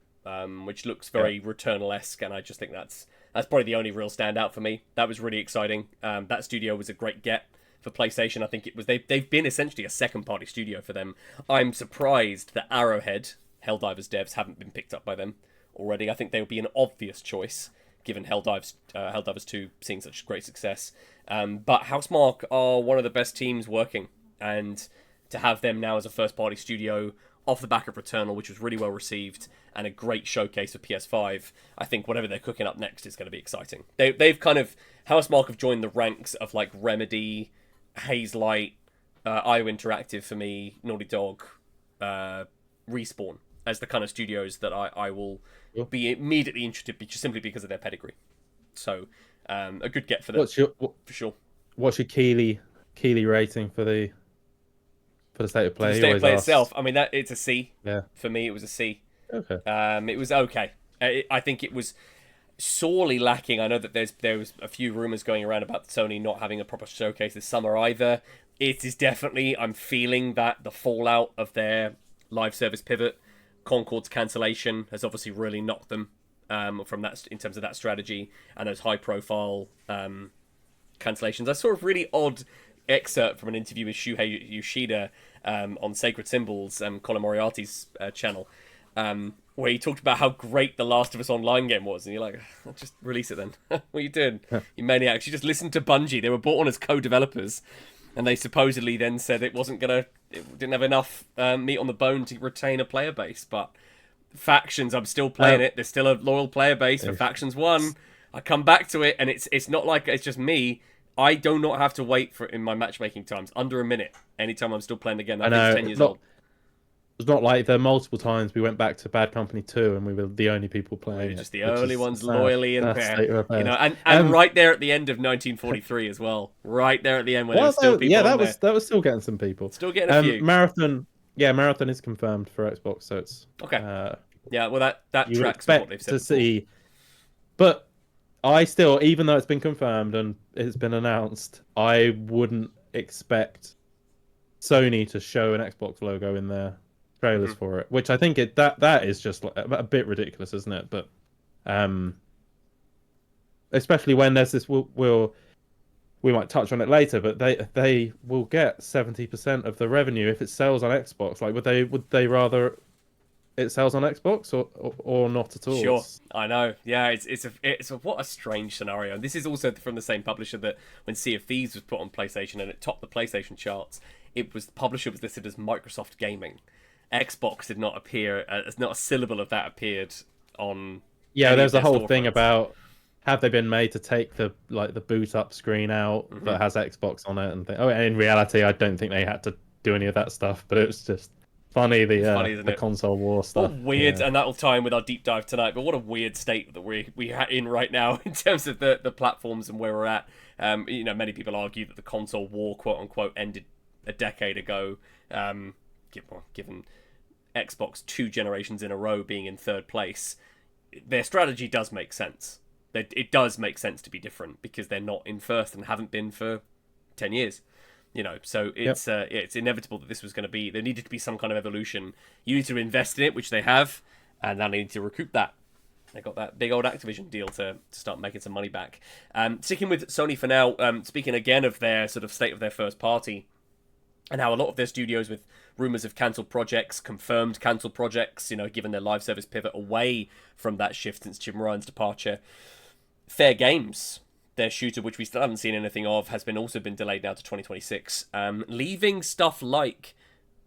which looks very Returnal-esque, and I just think that's probably the only real standout for me. That was really exciting. That studio was a great get for PlayStation. I think it was they've been essentially a second party studio for them. I'm surprised that Arrowhead, Helldivers devs, haven't been picked up by them already. I think they would be an obvious choice given Helldivers 2 seeing such great success. But Housemarque are one of the best teams working, and to have them now as a first-party studio off the back of Returnal, which was really well received, and a great showcase for PS5, I think whatever they're cooking up next is going to be exciting. They've kind of... Housemarque have joined the ranks of like Remedy, Hazelight, IO Interactive for me, Naughty Dog, Respawn, as the kind of studios that I will be immediately interested in, just simply because of their pedigree. So, a good get for them. For sure. What's your Keeley rating for the state of play? For the state of play itself, I mean, it's a C. Yeah. For me, it was a C. Okay. It was okay. I think it was sorely lacking. I know that there was a few rumors going around about Sony not having a proper showcase this summer either. It is definitely, I'm feeling that the fallout of their live service pivot, Concord's cancellation, has obviously really knocked them from that in terms of that strategy and those high profile cancellations. I saw a really odd excerpt from an interview with Shuhei Yoshida on Sacred Symbols, Colin Moriarty's channel, where he talked about how great the Last of Us Online game was, and you're like, just release it then. What are you doing, you maniacs? You just listened to Bungie. They were brought on as co-developers, and they supposedly then said it didn't have enough meat on the bone to retain a player base. But Factions, I'm still playing it. There's still a loyal player base for Factions 1. I come back to it, and it's not like it's just me. I do not have to wait for it in my matchmaking times under a minute. Anytime I'm still playing the game, that thing's 10 years old. It's not like the multiple times we went back to Bad Company 2 and we were the only people playing. We were just the only ones loyally in there, and right there at the end of 1943 as well. Right there at the end when there were still people. Yeah, that was still getting some people. Still getting a few. Marathon is confirmed for Xbox, so it's okay. Yeah, well that you tracks would what they've expect said to before. see, but I still, even though it's been confirmed and it's been announced, I wouldn't expect Sony to show an Xbox logo in their trailers for it, which I think that is just like a bit ridiculous, isn't it? But especially when there's this, we might touch on it later, but they will get 70% of the revenue if it sells on Xbox. Like, would they rather it sells on Xbox or not at all? Sure, I know. Yeah, it's what a strange scenario. And this is also from the same publisher that when Sea of Thieves was put on PlayStation and it topped the PlayStation charts, the publisher was listed as Microsoft Gaming. Xbox did not appear, not a syllable of that appeared on. Yeah, there's a whole thing about have they been made to take the boot up screen out that has Xbox on it and in reality, I don't think they had to do any of that stuff, but it's just funny the console war stuff. What weird, and that'll tie in with our deep dive tonight. But what a weird state that we're in right now in terms of the platforms and where we're at. Many people argue that the console war, quote unquote, ended a decade ago. Given Xbox 2 generations in a row being in third place, their strategy does make sense. It does make sense to be different because they're not in first and haven't been for 10 years. So it's inevitable that this was going to be. There needed to be some kind of evolution. You need to invest in it, which they have, and now they need to recoup that. They got that big old Activision deal to start making some money back. Sticking with Sony for now. Speaking again of their sort of state of their first party, and how a lot of their studios with rumours of cancelled projects, confirmed cancelled projects, given their live service pivot away from that shift since Jim Ryan's departure. Fair Games, their shooter, which we still haven't seen anything of, has also been delayed now to 2026, leaving stuff like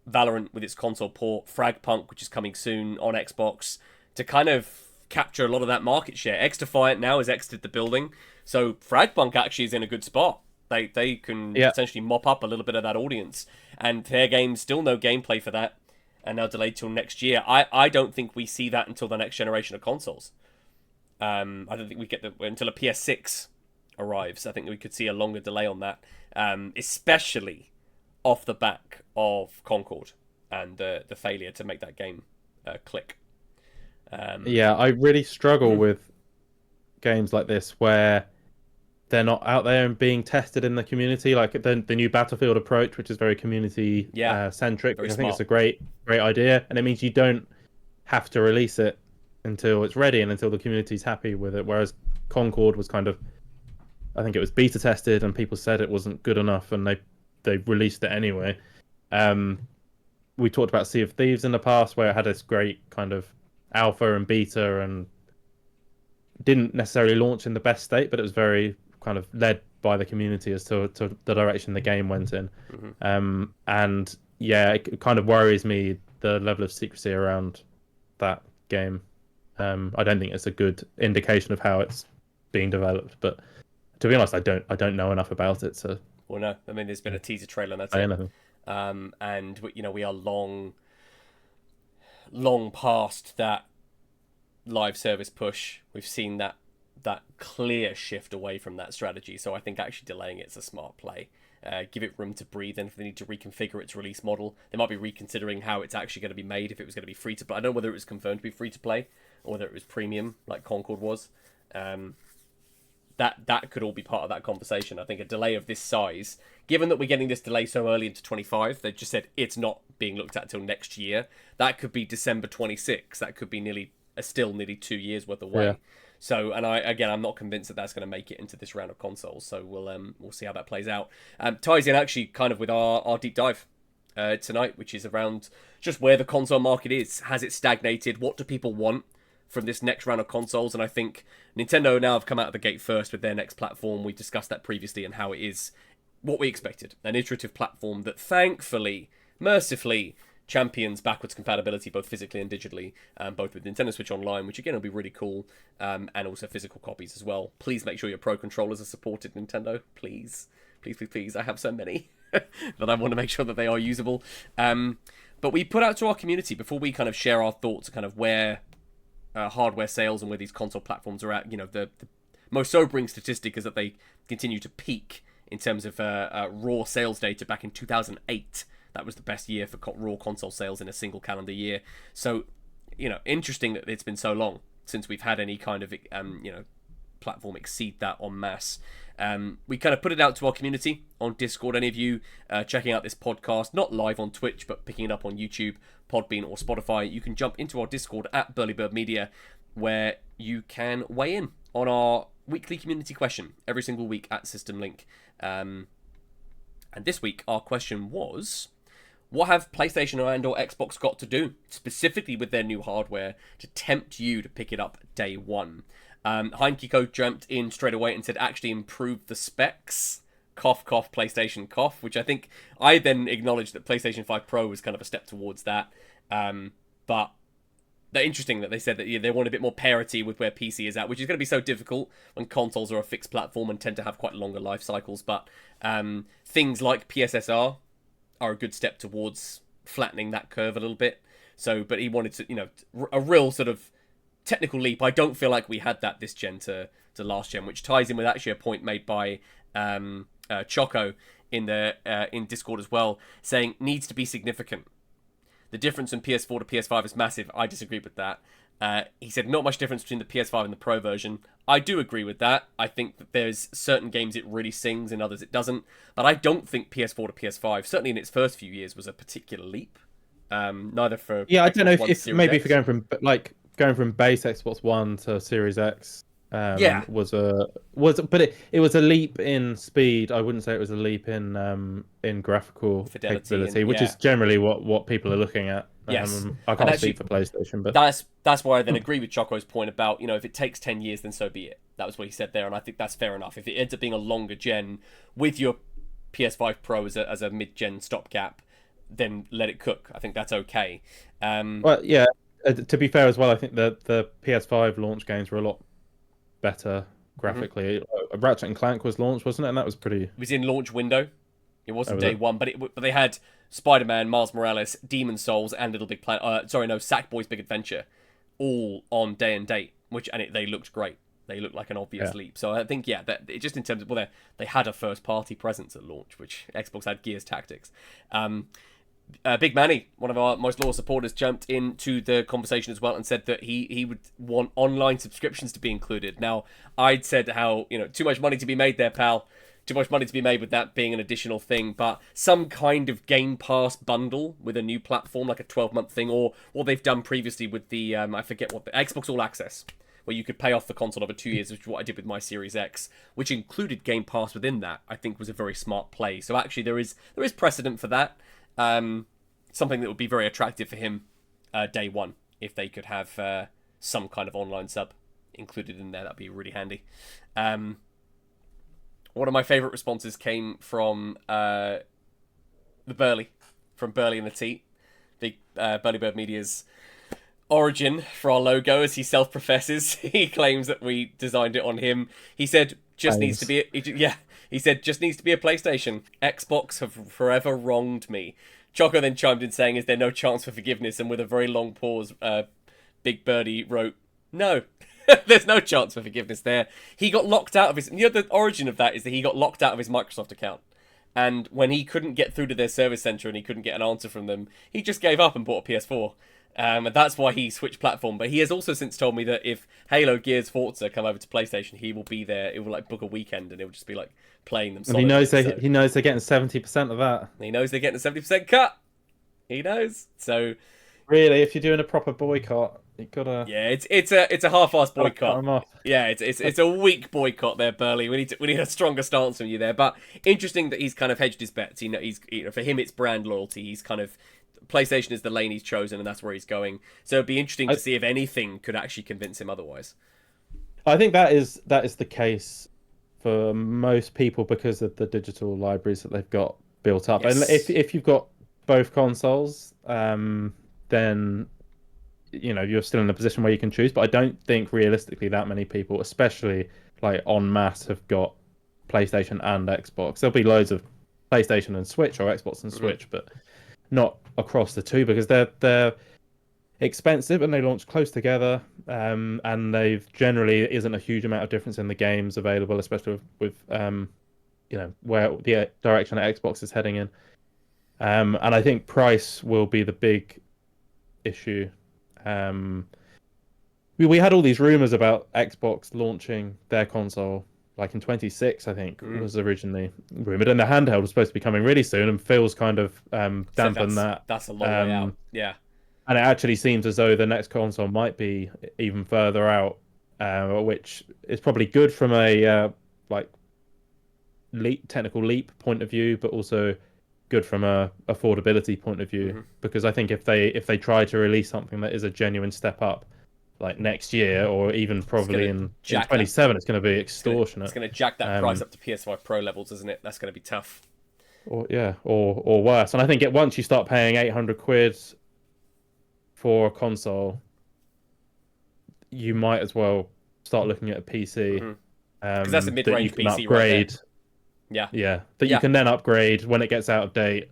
Valorant with its console port, Fragpunk, which is coming soon on Xbox, to kind of capture a lot of that market share. X-Defiant now has exited the building, so Fragpunk actually is in a good spot. They can essentially mop up a little bit of that audience. And Fair Games, still no gameplay for that, and now delayed till next year. I don't think we see that until the next generation of consoles. I don't think we get until a PS6 arrives. I think we could see a longer delay on that, especially off the back of Concord and the failure to make that game click. Yeah, I really struggle with games like this where they're not out there and being tested in the community, like the new Battlefield approach, which is very community centric, very which I think smart. is a great idea, and it means you don't have to release it until it's ready and until the community's happy with it. Whereas Concord was kind of, I think it was beta tested and people said it wasn't good enough, and they released it anyway. We talked about Sea of Thieves in the past, where it had this great kind of alpha and beta and didn't necessarily launch in the best state, but it was very kind of led by the community as to the direction the game went in. And yeah, it kind of worries me, the level of secrecy around that game. I don't think it's a good indication of how it's being developed, but to be honest, I don't know enough about it. So Well, no, I mean, there's been a teaser trailer, and that's I it. don't know. And we are long past that live service push. We've seen that clear shift away from that strategy. So I think actually delaying it's a smart play. Give it room to breathe, and if they need to reconfigure its release model, they might be reconsidering how it's actually going to be made. If it was going to be free to play, I don't know whether it was confirmed to be free to play or whether it was premium like Concord was. That could all be part of that conversation. I think a delay of this size, given that we're getting this delay so early into 25, they just said it's not being looked at till next year. That could be December 26. That could be still nearly 2 years worth away. Yeah. So, and I'm not convinced that that's going to make it into this round of consoles. So we'll see how that plays out. Ties in actually kind of with our deep dive tonight, which is around just where the console market is. Has it stagnated? What do people want from this next round of consoles? And I think Nintendo now have come out of the gate first with their next platform. We discussed that previously and how it is what we expected. An iterative platform that thankfully, mercifully, champions backwards compatibility both physically and digitally, both with Nintendo Switch Online, which again will be really cool, and also physical copies as well. Please make sure your Pro controllers are supported, Nintendo. Please. Please, please, please. I have so many that I want to make sure that they are usable. But we put out to our community before we kind of share our thoughts, kind of where hardware sales and where these console platforms are at. The most sobering statistic is that they continue to peak in terms of raw sales data back in 2008. That was the best year for raw console sales in a single calendar year. So, interesting that it's been so long since we've had any kind of, platform exceed that en masse. We kind of put it out to our community on Discord. Any of you checking out this podcast, not live on Twitch, but picking it up on YouTube, Podbean, or Spotify, you can jump into our Discord at Burly Bird Media, where you can weigh in on our weekly community question every single week at System Link. And this week, our question was, what have PlayStation and or Xbox got to do, specifically with their new hardware, to tempt you to pick it up day one? Heinkiko jumped in straight away and said, actually improve the specs. Cough, cough, PlayStation, cough. Which I think I then acknowledged that PlayStation 5 Pro was kind of a step towards that. But they're interesting that they said that they want a bit more parity with where PC is at, which is going to be so difficult when consoles are a fixed platform and tend to have quite longer life cycles. But things like PSSR are a good step towards flattening that curve a little bit. So, but he wanted to, a real sort of technical leap. I don't feel like we had that this gen to last gen, which ties in with actually a point made by Choco in Discord as well, saying needs to be significant. The difference from PS4 to PS5 is massive. I disagree with that. He said not much difference between the PS5 and the Pro version. I do agree with that. I think that there's certain games it really sings and others it doesn't. But I don't think PS4 to PS5, certainly in its first few years, was a particular leap. Neither for I don't know Xbox One, if Series maybe X. if you're going from base Xbox One to Series X. Was but it was a leap in speed. I wouldn't say it was a leap in graphical Fidelity capability, and, which is generally what people are looking at. Yes. I And can't actually, speak for PlayStation, but that's why I then agree with Choco's point about, if it takes 10 years, then so be it. That was what he said there, and I think that's fair enough. If it ends up being a longer gen with your PS5 Pro as a mid-gen stopgap, then let it cook. I think that's okay. Well, yeah. To be fair as well, I think the PS5 launch games were a lot better graphically. Ratchet and Clank was launched, wasn't it? And that was pretty. It was in launch window. It wasn't day it? one, but they had Spider-Man, Miles Morales, Demon Souls, and Little Big Planet. Sackboy's Big Adventure, all on day and date, they looked great. They look like an obvious Yeah. leap. So I think, yeah, that just in terms of, well, they had a first-party presence at launch, which Xbox had Gears Tactics. Big Manny, one of our most loyal supporters, jumped into the conversation as well and said that he would want online subscriptions to be included. Now, I'd said how, too much money to be made there, pal. Too much money to be made with that being an additional thing, but some kind of Game Pass bundle with a new platform, like a 12-month thing, or what they've done previously with the, I forget what, the Xbox All Access, where you could pay off the console over 2 years, which is what I did with my Series X, which included Game Pass within that, I think was a very smart play. So actually there is precedent for that. Something that would be very attractive for him day one, if they could have some kind of online sub included in there. That'd be really handy. One of my favourite responses came from the Burly, from Burly and the T, big Burly Bird Media's origin for our logo, as he self-professes. He claims that we designed it on him. He said, needs to be he said, just needs to be a PlayStation. Xbox have forever wronged me. Choco then chimed in saying, is there no chance for forgiveness? And with a very long pause, Big Birdie wrote, no. There's no chance for forgiveness there. He got locked out of his... the origin of that is that he got locked out of his Microsoft account. And when he couldn't get through to their service center and he couldn't get an answer from them, he just gave up and bought a PS4. And that's why he switched platform. But he has also since told me that if Halo, Gears, Forza come over to PlayStation, he will be there. It will book a weekend and it will just be playing them. And he knows they're getting 70% of that. He knows they're getting a 70% cut. He knows. So really, if you're doing a proper boycott, you gotta. Yeah, it's a half-assed boycott. Off. Yeah, it's a weak boycott there, Burly. We need a stronger stance from you there. But interesting that he's kind of hedged his bets. He's for him it's brand loyalty. He's kind of PlayStation is the lane he's chosen, and that's where he's going. So it'd be interesting to see if anything could actually convince him otherwise. I think that is the case for most people because of the digital libraries that they've got built up. Yes. And if you've got both consoles, then you're still in a position where you can choose. But I don't think realistically that many people, especially en masse, have got PlayStation and Xbox. There'll be loads of PlayStation and Switch or Xbox and Switch, but not across the two because they're expensive and they launch close together, and they've generally isn't a huge amount of difference in the games available, especially with where the direction that Xbox is heading in. And I think price will be the big issue. We had all these rumors about Xbox launching their console in 26, I think, was originally rumored, and the handheld was supposed to be coming really soon, and Phil's kind of dampened that. That's a long way out. Yeah. And it actually seems as though the next console might be even further out, which is probably good from a technical leap point of view, but also good from a affordability point of view. Because I think if they try to release something that is a genuine step up, next year or even probably in 27, it's going to be extortionate. It's going to jack that price up to PS5 Pro levels, isn't it? That's going to be tough. Or worse. And I think once you start paying 800 quid for a console, you might as well start looking at a PC. Because that's a mid-range that you can PC upgrade. Right there. Yeah. That you can then upgrade when it gets out of date.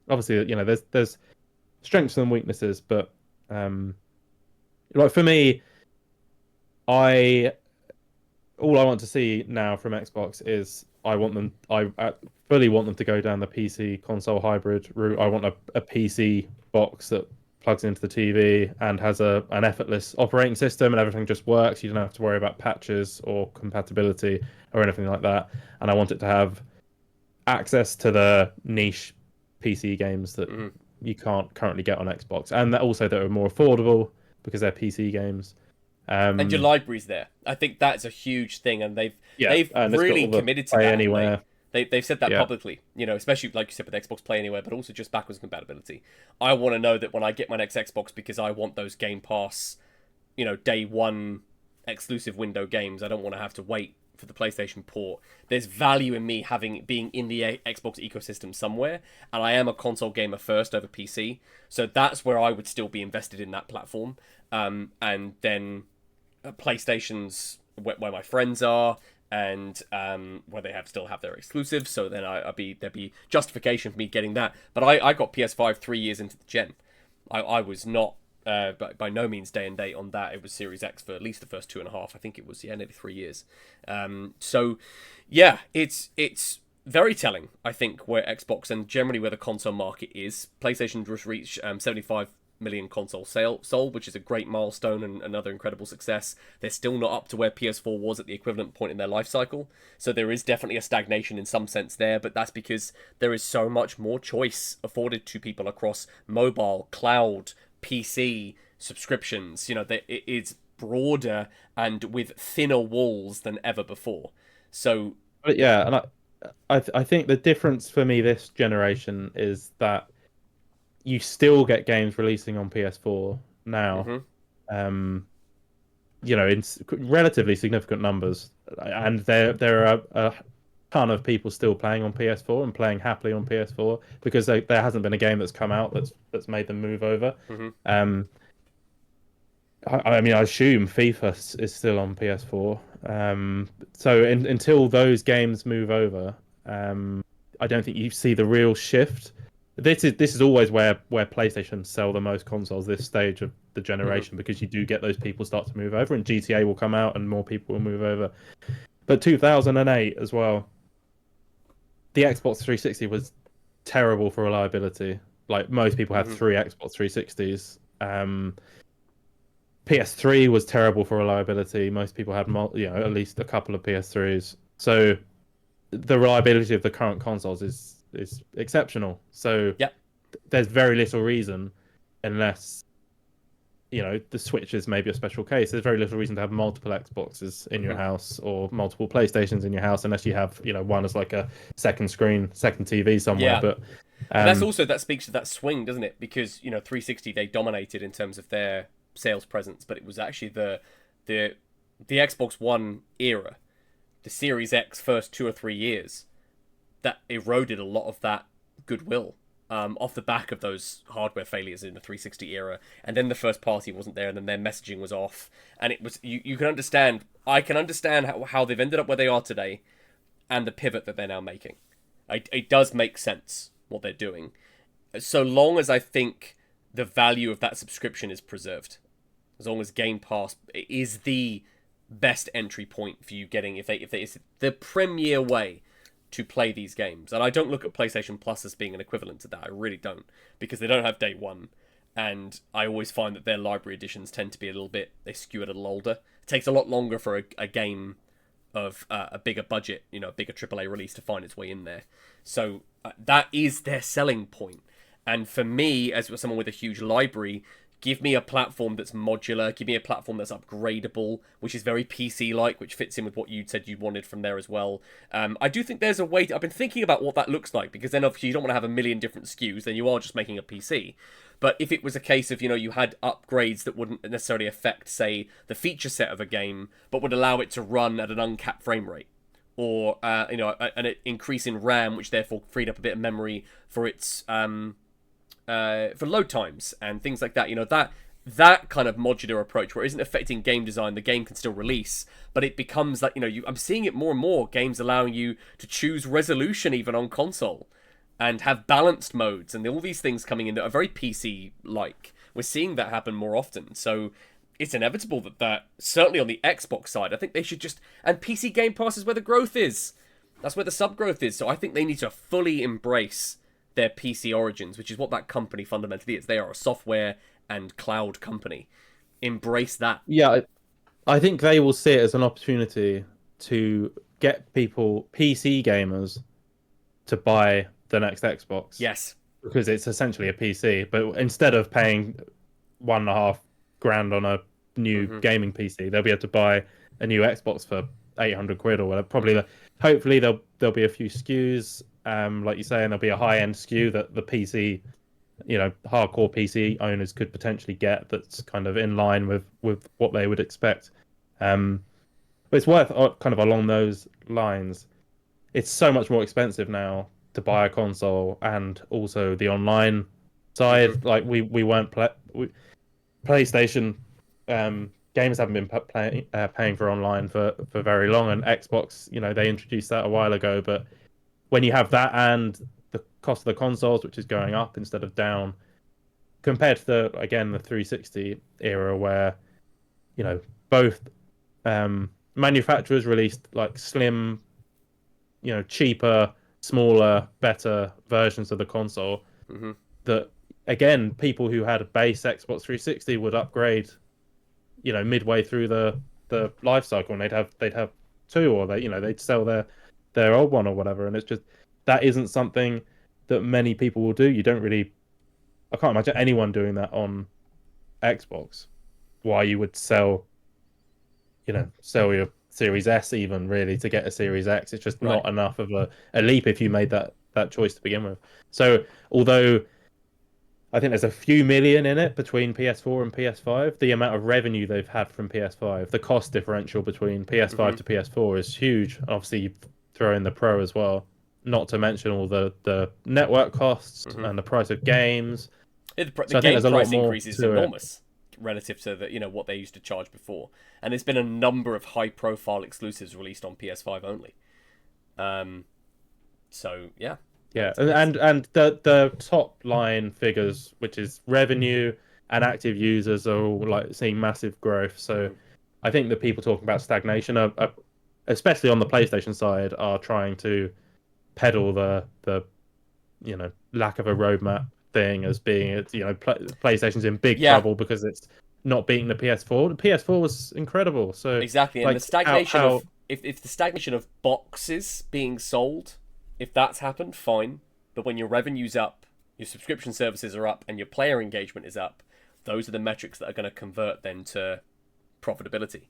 Obviously, there's strengths and weaknesses, but for me, all I want to see now from Xbox is I fully want them to go down the PC console hybrid route. I want a PC box that plugs into the TV and has an effortless operating system and everything just works. You don't have to worry about patches or compatibility or anything like that. And I want it to have access to the niche PC games that you can't currently get on Xbox, and that also that are more affordable because they're PC games. And your library's there. I think that's a huge thing, and they've really committed to that. Anywhere. They've said that publicly, especially like you said with Xbox Play Anywhere, but also just backwards compatibility. I want to know that when I get my next Xbox, because I want those Game Pass, day one exclusive window games. I don't want to have to wait for the PlayStation port. There's value in me being in the Xbox ecosystem somewhere, and I am a console gamer first over PC, so that's where I would still be invested in that platform. And then PlayStation's where my friends are, and where they still have their exclusives. So then there'd be justification for me getting that. But I got PS5 3 years into the gen. I was not but by no means day and date on that. It was Series X for at least the first 2.5. I think it was, yeah, nearly 3 years. So yeah, it's very telling, I think, where Xbox and generally where the console market is. PlayStation just reached 75 million console sold, which is a great milestone and another incredible success. They're still not up to where PS4 was at the equivalent point in their life cycle, so there is definitely a stagnation in some sense there, but that's because there is so much more choice afforded to people across mobile, cloud, PC, subscriptions. It is broader and with thinner walls than ever before. So But yeah, and I think the difference for me this generation is that you still get games releasing on PS4 now. mhm, Um, in relatively significant numbers, and there are a ton of people still playing on PS4 and playing happily on PS4 because there hasn't been a game that's come out that's made them move over. mhm, Um, I mean, I assume FIFA is still on PS4. So until those games move over, I don't think you see the real shift. This is always where PlayStation sell the most consoles this stage of the mhm. generation because you do get those people start to move over, and GTA will come out and more people will move over. But 2008 as well, the Xbox 360 was terrible for reliability. Like most people had Mhm. three Xbox 360s. PS3 was terrible for reliability. Most people had, at least a couple of PS3s. So the reliability of the current consoles is exceptional. So Yeah. there's very little reason, unless the Switch is maybe a special case. There's very little reason to have multiple Xboxes in your Mhm. house or multiple PlayStations in your house, unless you have one as like a second screen, second TV somewhere. Yeah. But But that's um, also that speaks to that swing, doesn't it? Because 360 they dominated in terms of their sales presence, but it was actually the the Xbox One era, the Series X first 2 or 3 years that eroded a lot of that goodwill. Off the back of those hardware failures in the 360 era, and then the first party wasn't there, and then their messaging was off, and it was you can understand. I can understand how they've ended up where they are today, and the pivot that they're now making. It does make sense what they're doing, so long as I think the value of that subscription is preserved. As long as Game Pass is the best entry point for you getting if they it's the premier way to play these games. And I don't look at PlayStation Plus as being an equivalent to that. I really don't, because they don't have day one. And I always find that their library editions tend to be a little bit, they skew a little older. It takes a lot longer for a game of a bigger budget, a bigger AAA release to find its way in there. So that is their selling point. And for me, as someone with a huge library, give me a platform that's modular, give me a platform that's upgradable, which is very PC-like, which fits in with what you said you wanted from there as well. I do think there's a way I've been thinking about what that looks like, because then obviously you don't want to have a million different SKUs, then you are just making a PC. But if it was a case of, you had upgrades that wouldn't necessarily affect, say, the feature set of a game, but would allow it to run at an uncapped frame rate, or, an increase in RAM, which therefore freed up a bit of memory for its for load times and things like that. That kind of modular approach where it isn't affecting game design, the game can still release, but it becomes like I'm seeing it more and more. Games allowing you to choose resolution even on console, and have balanced modes and all these things coming in that are very PC like. We're seeing that happen more often, so it's inevitable that certainly on the Xbox side, I think they should just and PC Game Pass is where the growth is. That's where the sub growth is. So I think they need to fully embrace their PC origins, which is what that company fundamentally is. They are a software and cloud company. Embrace that. yeah, I think they will see it as an opportunity to get people, PC gamers, to buy the next Xbox Yes. because it's essentially a PC. But instead of paying 1.5 grand on a new Mm-hmm. gaming PC, they'll be able to buy a new Xbox for 800 quid or whatever. Mm-hmm. Probably, hopefully, there'll be a few SKUs, like you say, and there'll be a high end SKU that the PC, hardcore PC owners could potentially get. That's kind of in line with what they would expect. But it's worth kind of along those lines. It's so much more expensive now to buy a console and also the online Mm-hmm. side. Like we weren't PlayStation games haven't been paying for online for very long, and Xbox, they introduced that a while ago. But when you have that and the cost of the consoles, which is going up instead of down, compared to the 360 era where both manufacturers released like slim, cheaper, smaller, better versions of the console. Hmm. That again, people who had a base Xbox 360 would upgrade, midway through the life cycle, and they'd have two, or they'd sell their old one or whatever. And it's just that isn't something that many people will do. You don't really, I can't imagine anyone doing that on Xbox. Why you would sell your Series S even really to get a Series X. It's just Right. not enough of a leap if you made that choice to begin with. So although I think there's a few million in it between PS4 and PS5, the amount of revenue they've had from PS5, the cost differential between PS5 Hmm. to PS4 is huge. Obviously, you throw in the Pro as well, not to mention all the network costs Hmm. and the price of games. The So I think game there's a lot price more increase is to it. enormous relative to what they used to charge before, and there's been a number of high-profile exclusives released on PS5 only. Um, so yeah, Yeah, it's and the top line figures, which is revenue and active users, are all like seeing massive growth. So mm, I think the people talking about stagnation especially on the PlayStation side, are trying to peddle the lack of a roadmap thing as being PlayStation's in big yeah, trouble because it's not beating the PS4. The PS4 was incredible. So exactly. And the like stagnation how of if the stagnation of boxes being sold, if that's happened, fine. But when your revenue's up, your subscription services are up, and your player engagement is up, those are the metrics that are going to convert then to profitability.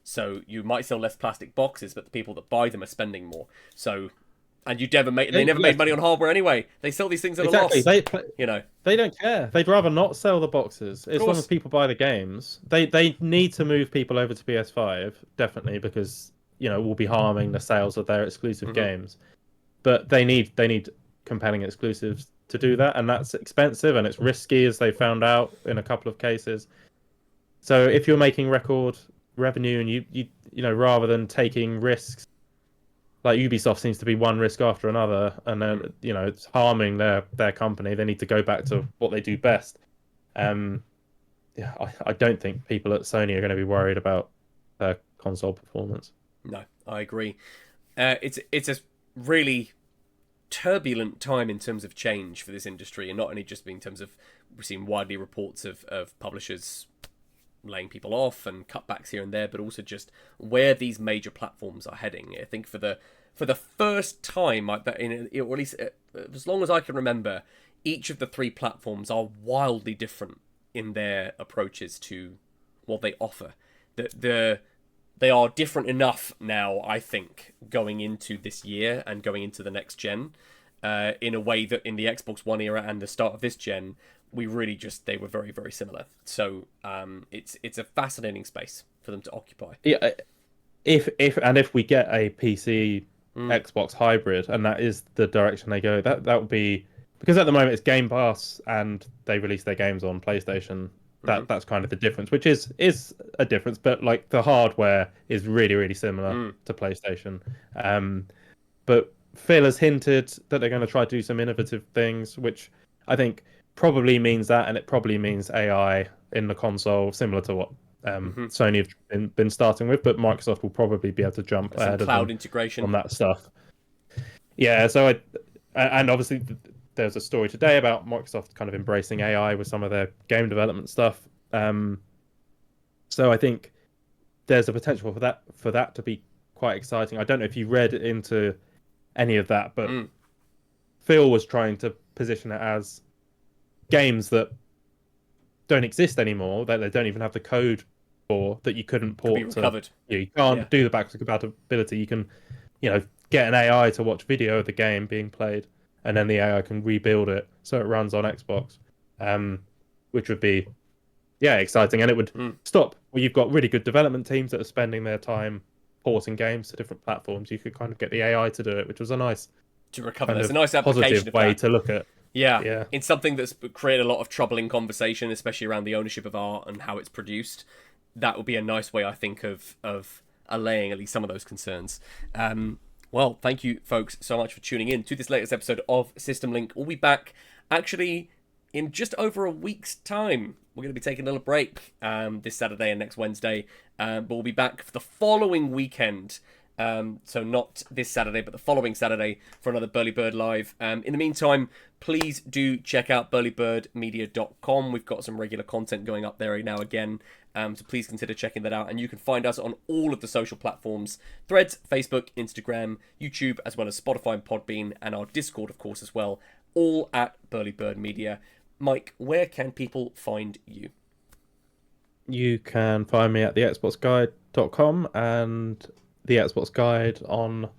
So you might sell less plastic boxes, but the people that buy them are spending more. So, and they never made yes, money on hardware anyway. They sell these things at a exactly. loss. You know, They don't care. They'd rather not sell the boxes of as long as course. people buy the games. They need to move people over to PS5 definitely because it will be harming the sales of their exclusive Hmm. games. But they need compelling exclusives to do that, and that's expensive and it's risky, as they found out in a couple of cases. So if you're making record revenue and rather than taking risks like Ubisoft seems to be one risk after another, and then Mm. it's harming their company. They need to go back to what they do best. Um, yeah, I don't think people at Sony are going to be worried about their console performance. No, I agree. It's a really turbulent time in terms of change for this industry, and not only just in terms of we've seen widely reports of publishers laying people off and cutbacks here and there, but also just where these major platforms are heading. I think for the first time, or at least as long as I can remember, each of the three platforms are wildly different in their approaches to what they offer. They are different enough now, I think, going into this year and going into the next gen, in a way that in the Xbox One era and the start of this gen, we really just they were very very similar. So it's a fascinating space for them to occupy. Yeah, if we get a PC Mm, Xbox hybrid, and that is the direction they go, that would be because at the moment it's Game Pass and they release their games on PlayStation. mm-hmm, That's kind of the difference, which is a difference, but like the hardware is really really similar mm, to PlayStation. But Phil has hinted that they're going to try to do some innovative things, which I think probably means that, and it probably means AI in the console, similar to what mm-hmm. Sony have been starting with, but Microsoft will probably be able to jump Some ahead of cloud them integration. on that stuff. Yeah, and obviously there's a story today about Microsoft kind of embracing AI with some of their game development stuff. So I think there's a potential for that to be quite exciting. I don't know if you read into any of that, but Mm, Phil was trying to position it as games that don't exist anymore, that they don't even have the code for, that you couldn't could be port to. recovered. You Yeah. can't do the backwards compatibility. You can, get an AI to watch video of the game being played, and then the AI can rebuild it so it runs on Xbox, um, which would be exciting, and it would Mm. stop. Well, you've got really good development teams that are spending their time porting games to different platforms. You could kind of get the AI to do it, which was a nice To recover. kind There's a of nice application positive of way that. to look at. Yeah, Yeah. it's something that's created a lot of troubling conversation, especially around the ownership of art and how it's produced. That would be a nice way, I think, of allaying at least some of those concerns. Well, thank you, folks, so much for tuning in to this latest episode of System Link. We'll be back actually in just over a week's time. We're going to be taking a little break this Saturday and next Wednesday, but we'll be back for the following weekend. So not this Saturday, but the following Saturday for another Burly Bird Live. In the meantime, please do check out burlybirdmedia.com. We've got some regular content going up there now again. So please consider checking that out. And you can find us on all of the social platforms: Threads, Facebook, Instagram, YouTube, as well as Spotify and Podbean, and our Discord, of course, as well. All at Burly Bird Media. Mike, where can people find you? You can find me at thexboxguide.com and the Xbox Guide on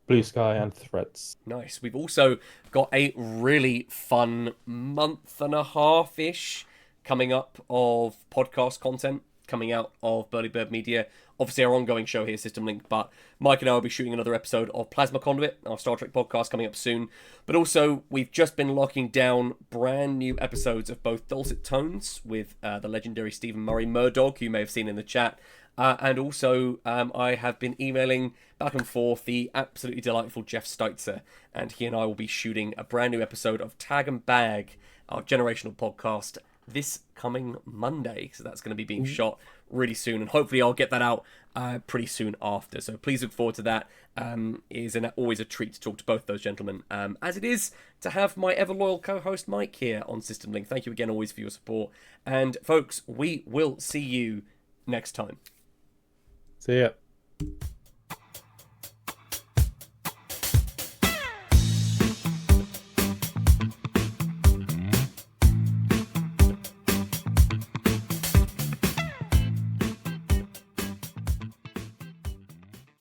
Blue Sky and Threads. Nice. We've also got a really fun month and a half-ish coming up of podcast content coming out of Burly Bird Media. Obviously, our ongoing show here, System Link, but Mike and I will be shooting another episode of Plasma Conduit, our Star Trek podcast, coming up soon. But also, we've just been locking down brand new episodes of both Dulcet Tones with the legendary Stephen Murray Murdoch, who you may have seen in the chat. And also, I have been emailing back and forth the absolutely delightful Jeff Steitzer, and he and I will be shooting a brand new episode of Tag and Bag, our generational podcast, this coming Monday. So that's going to be being shot really soon, and hopefully I'll get that out pretty soon after. So please look forward to that. Is always a treat to talk to both those gentlemen, as it is to have my ever loyal co-host Mike here on System Link. Thank you again always for your support, and folks, we will see you next time. See ya.